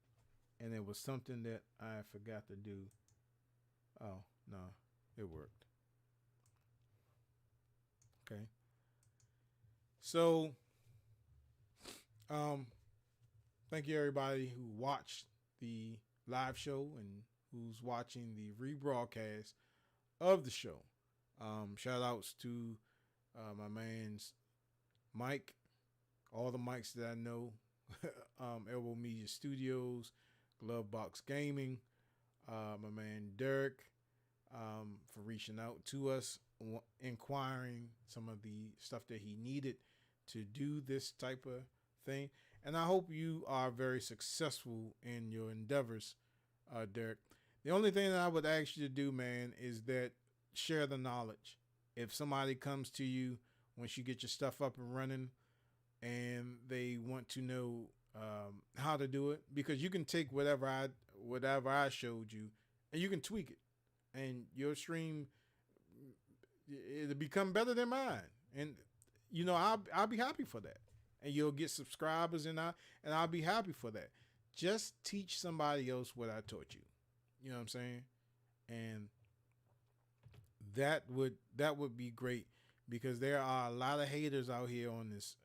and it was something that I forgot to do. Oh, no, it worked. Okay. So, thank you everybody who watched the live show and who's watching the rebroadcast of the show. Shout outs to my man's Mike, all the mics that I know, Elbow Media Studios, Glove Box Gaming, my man Derrick, for reaching out to us, inquiring some of the stuff that he needed to do this type of thing. And I hope you are very successful in your endeavors, Derrick. The only thing that I would ask you to do, man, is that share the knowledge. If somebody comes to you once you get your stuff up and running, and they want to know how to do it, because you can take whatever I showed you, and you can tweak it, and your stream, it'll become better than mine. And I'll be happy for that, and you'll get subscribers, and I'll be happy for that. Just teach somebody else what I taught you. You know what I'm saying? And that would be great, because there are a lot of haters out here on this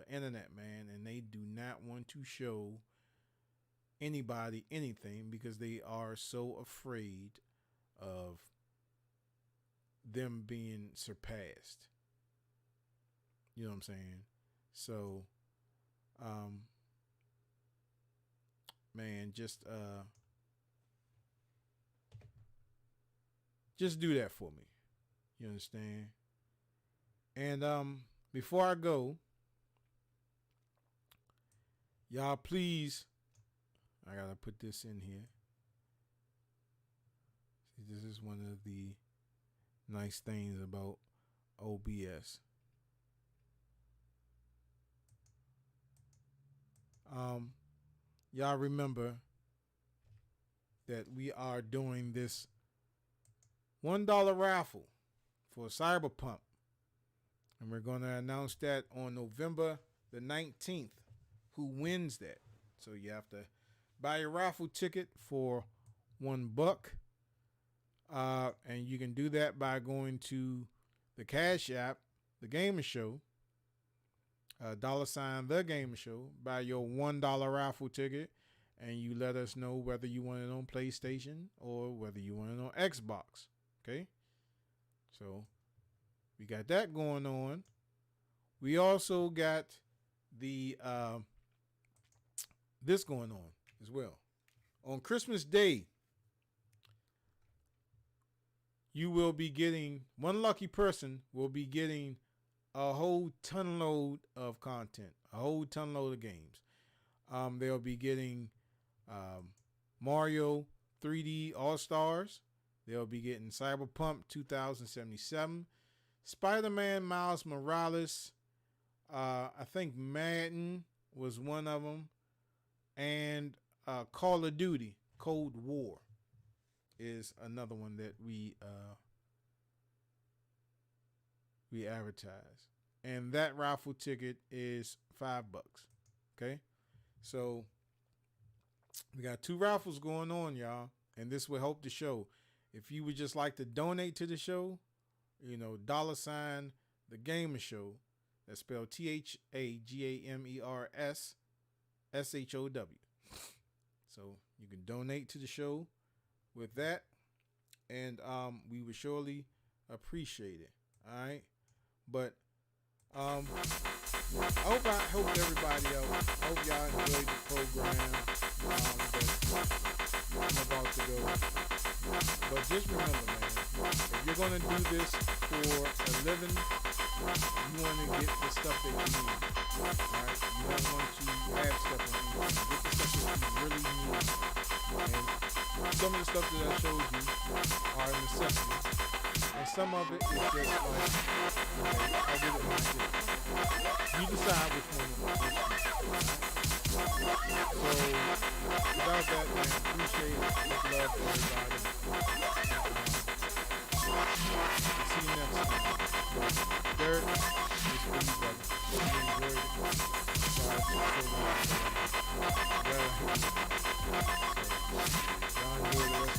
internet, man, and they do not want to show anybody anything because they are so afraid of them being surpassed. You know what I'm saying? So, man, just do that for me. You understand? And before I go, y'all please, I gotta put this in here. See, this is one of the nice things about OBS. Y'all remember that we are doing this $1 raffle for Cyberpunk. And we're going to announce that on November the 19th. Who wins that? So you have to buy a raffle ticket for $1. And you can do that by going to the Cash App, The Gamer Show, $ The Gamer Show, buy your $1 raffle ticket, and you let us know whether you want it on PlayStation or whether you want it on Xbox. Okay? So we got that going on. We also got the this going on as well. On Christmas Day, you will be getting, one lucky person will be getting a whole ton load of content, a whole ton load of games. They'll be getting Mario 3D All-Stars. They'll be getting Cyberpunk 2077, Spider-Man Miles Morales. I think Madden was one of them. And Call of Duty Cold War is another one that we advertise. And that raffle ticket is $5. Okay? So we got 2 raffles going on, y'all. And this will help the show. If you would just like to donate to the show, you know, $ The Gamer Show. That's spelled THAGAMERSSHOW. So you can donate to the show with that. And we would surely appreciate it. All right. But I hope everybody else, I hope y'all enjoyed the program that I'm about to go. But just remember, man, if you're going to do this for a living, you want to get the stuff that you need. Alright? You don't want to add stuff on you. Get the stuff that you really need. And some of the stuff that I showed you are necessities. And some of it is just like, okay, I did it myself. You decide which one you want. So, without that, man, appreciate it. Much love to everybody. See you next time. Derrick, this for you, brother. You enjoyed it. Sorry for so long. Well, so, y'all enjoy the rest